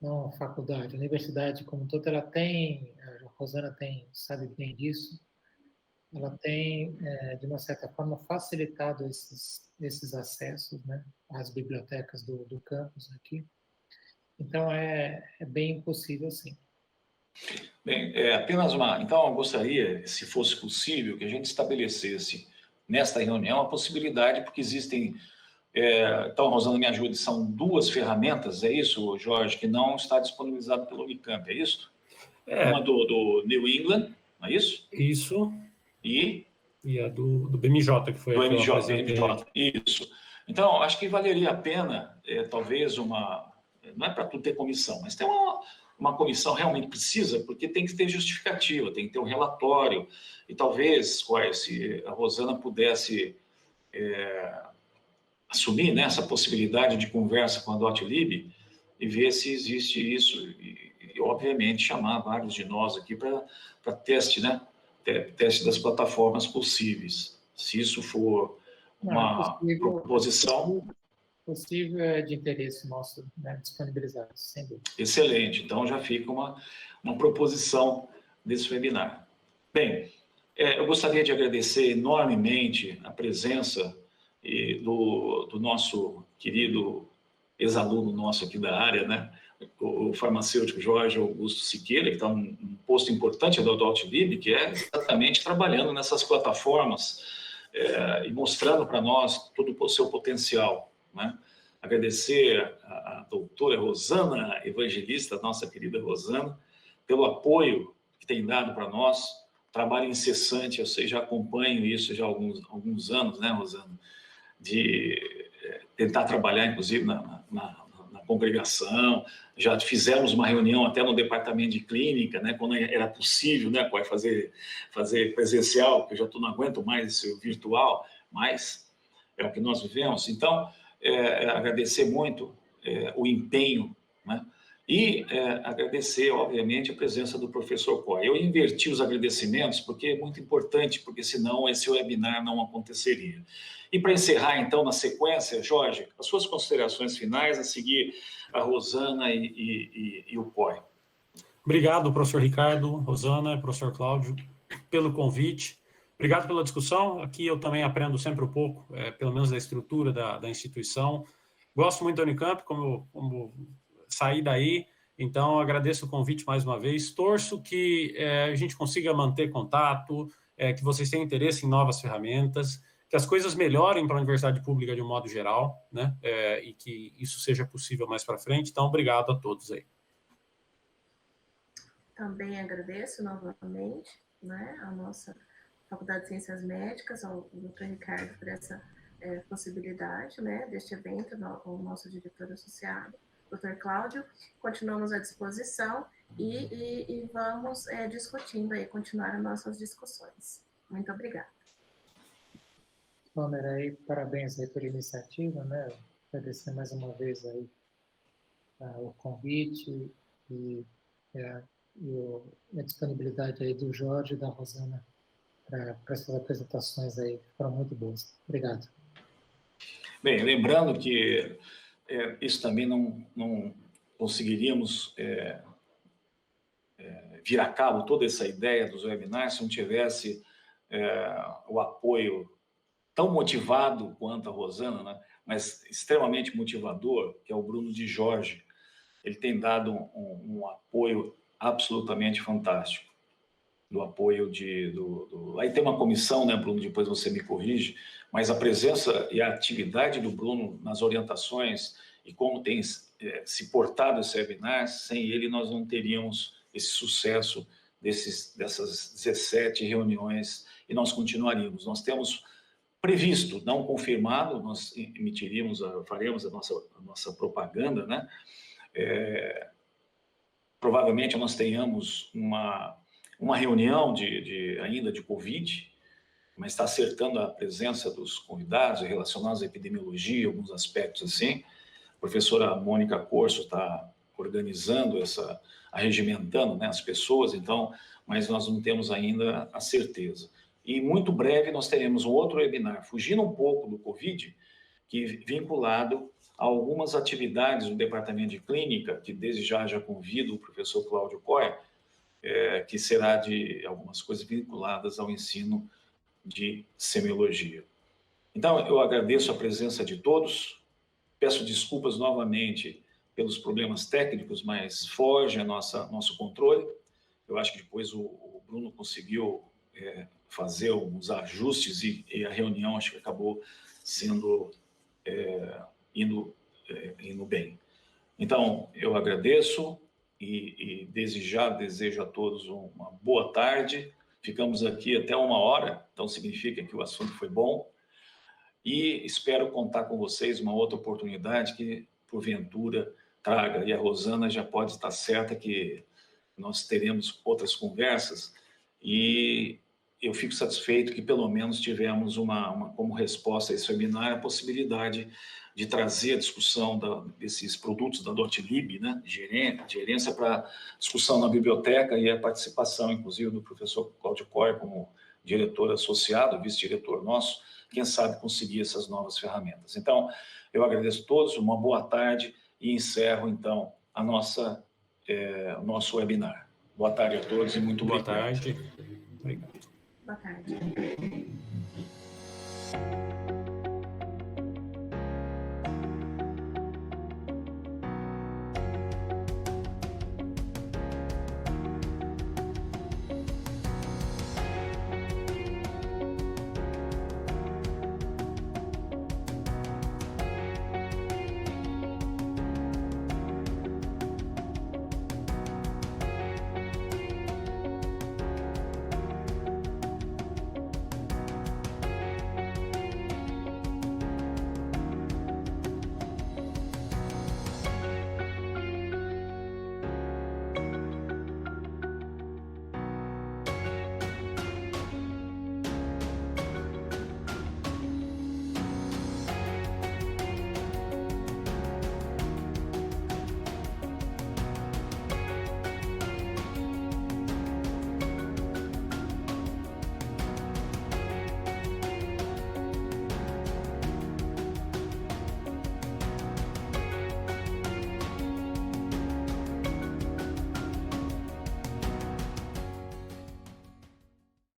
não faculdade, a universidade como um todo, ela tem, a Rosana sabe bem disso, ela tem, de uma certa forma, facilitado esses acessos, né, às bibliotecas do campus aqui. Então, é bem possível, sim. Bem, apenas uma... Então, eu gostaria, se fosse possível, que a gente estabelecesse nesta reunião a possibilidade, porque existem... então, Rosana, me ajude, são 2 ferramentas, é isso, Jorge, que não está disponibilizado pelo Unicamp, é isso? Uma do New England, não é isso? Isso. E a do BMJ, que foi do a que eu MJ, apresentei. isso. Então, acho que valeria a pena, talvez, não é para tu ter comissão, mas tem uma comissão realmente precisa, porque tem que ter justificativa, tem que ter um relatório, e talvez, se a Rosana pudesse assumir, né, essa possibilidade de conversa com a DotLib e ver se existe isso, e obviamente chamar vários de nós aqui para teste, né, teste das plataformas possíveis. Se isso for uma proposição... Possível é de interesse nosso, né, disponibilizar, sem dúvida. Excelente, então já fica uma proposição desse webinar. Bem, eu gostaria de agradecer enormemente a presença do nosso querido ex-aluno nosso aqui da área, né, o farmacêutico Jorge Augusto Siqueira, que está num posto importante da DotLib, que é exatamente trabalhando nessas plataformas e mostrando para nós todo o seu potencial, né? Agradecer a doutora Rosana Evangelista, nossa querida Rosana, pelo apoio que tem dado para nós, trabalho incessante, eu sei, já acompanho isso já há alguns anos, né, Rosana, de tentar trabalhar, inclusive, na congregação, já fizemos uma reunião até no departamento de clínica, né, quando era possível, né, fazer presencial, porque eu já não aguento mais esse virtual, mas é o que nós vivemos. Então, agradecer muito o empenho, né, e agradecer, obviamente, a presença do professor Coy. Eu inverti os agradecimentos porque é muito importante, porque senão esse webinar não aconteceria. E para encerrar, então, na sequência, Jorge, as suas considerações finais, a seguir a Rosana e o Coy. Obrigado, professor Ricardo, Rosana, professor Cláudio, pelo convite. Obrigado pela discussão. Aqui eu também aprendo sempre um pouco, pelo menos da estrutura da instituição. Gosto muito da Unicamp, como saí daí, então agradeço o convite mais uma vez. Torço que a gente consiga manter contato, que vocês tenham interesse em novas ferramentas, que as coisas melhorem para a universidade pública de um modo geral, né? E que isso seja possível mais para frente. Então, obrigado a todos aí. Também agradeço novamente, né, a nossa Faculdade de Ciências Médicas, ao Dr. Ricardo, por essa possibilidade, né, deste evento, o nosso diretor associado, Dr. Cláudio. Continuamos à disposição e vamos discutindo aí, continuar as nossas discussões. Muito obrigada. Palmer, aí, parabéns aí pela iniciativa, né, agradecer mais uma vez aí o convite e a disponibilidade aí do Jorge e da Rosana para essas apresentações aí, foram muito boas. Obrigado. Bem, lembrando que isso também não conseguiríamos vir a cabo toda essa ideia dos webinars se não tivesse o apoio tão motivado quanto a Rosana, né, mas extremamente motivador, que é o Bruno de Jorge. Ele tem dado um apoio absolutamente fantástico, do apoio Aí tem uma comissão, né, Bruno, depois você me corrige, mas a presença e a atividade do Bruno nas orientações e como tem se portado esse webinar, sem ele nós não teríamos esse sucesso dessas 17 reuniões e nós continuaríamos. Nós temos previsto, não confirmado, nós faremos a nossa propaganda, né? Provavelmente nós tenhamos uma reunião ainda de Covid, mas está acertando a presença dos convidados relacionados à epidemiologia, alguns aspectos assim. A professora Mônica Corso está organizando arregimentando, né, as pessoas, então, mas nós não temos ainda a certeza. E muito breve nós teremos um outro webinar, fugindo um pouco do Covid, que vinculado a algumas atividades do Departamento de Clínica, que desde já convido o professor Cláudio Coy, que será de algumas coisas vinculadas ao ensino de semiologia. Então, eu agradeço a presença de todos, peço desculpas novamente pelos problemas técnicos, mas foge nosso controle. Eu acho que depois o Bruno conseguiu fazer alguns ajustes e a reunião acho que acabou sendo indo bem. Então, eu agradeço e desde já desejo a todos uma boa tarde. Ficamos aqui até 1h, então significa que o assunto foi bom. E espero contar com vocês uma outra oportunidade que, porventura, traga. E a Rosana já pode estar certa que nós teremos outras conversas e eu fico satisfeito que pelo menos tivemos como resposta a esse webinar a possibilidade de trazer a discussão desses produtos da Dotlib, né, de gerência para discussão na biblioteca e a participação, inclusive, do professor Cláudio Coy como diretor associado, vice-diretor nosso, quem sabe conseguir essas novas ferramentas. Então, eu agradeço a todos, uma boa tarde e encerro, então, o nosso webinar. Boa tarde a todos e muito boa tarde. Obrigado. Boa tarde.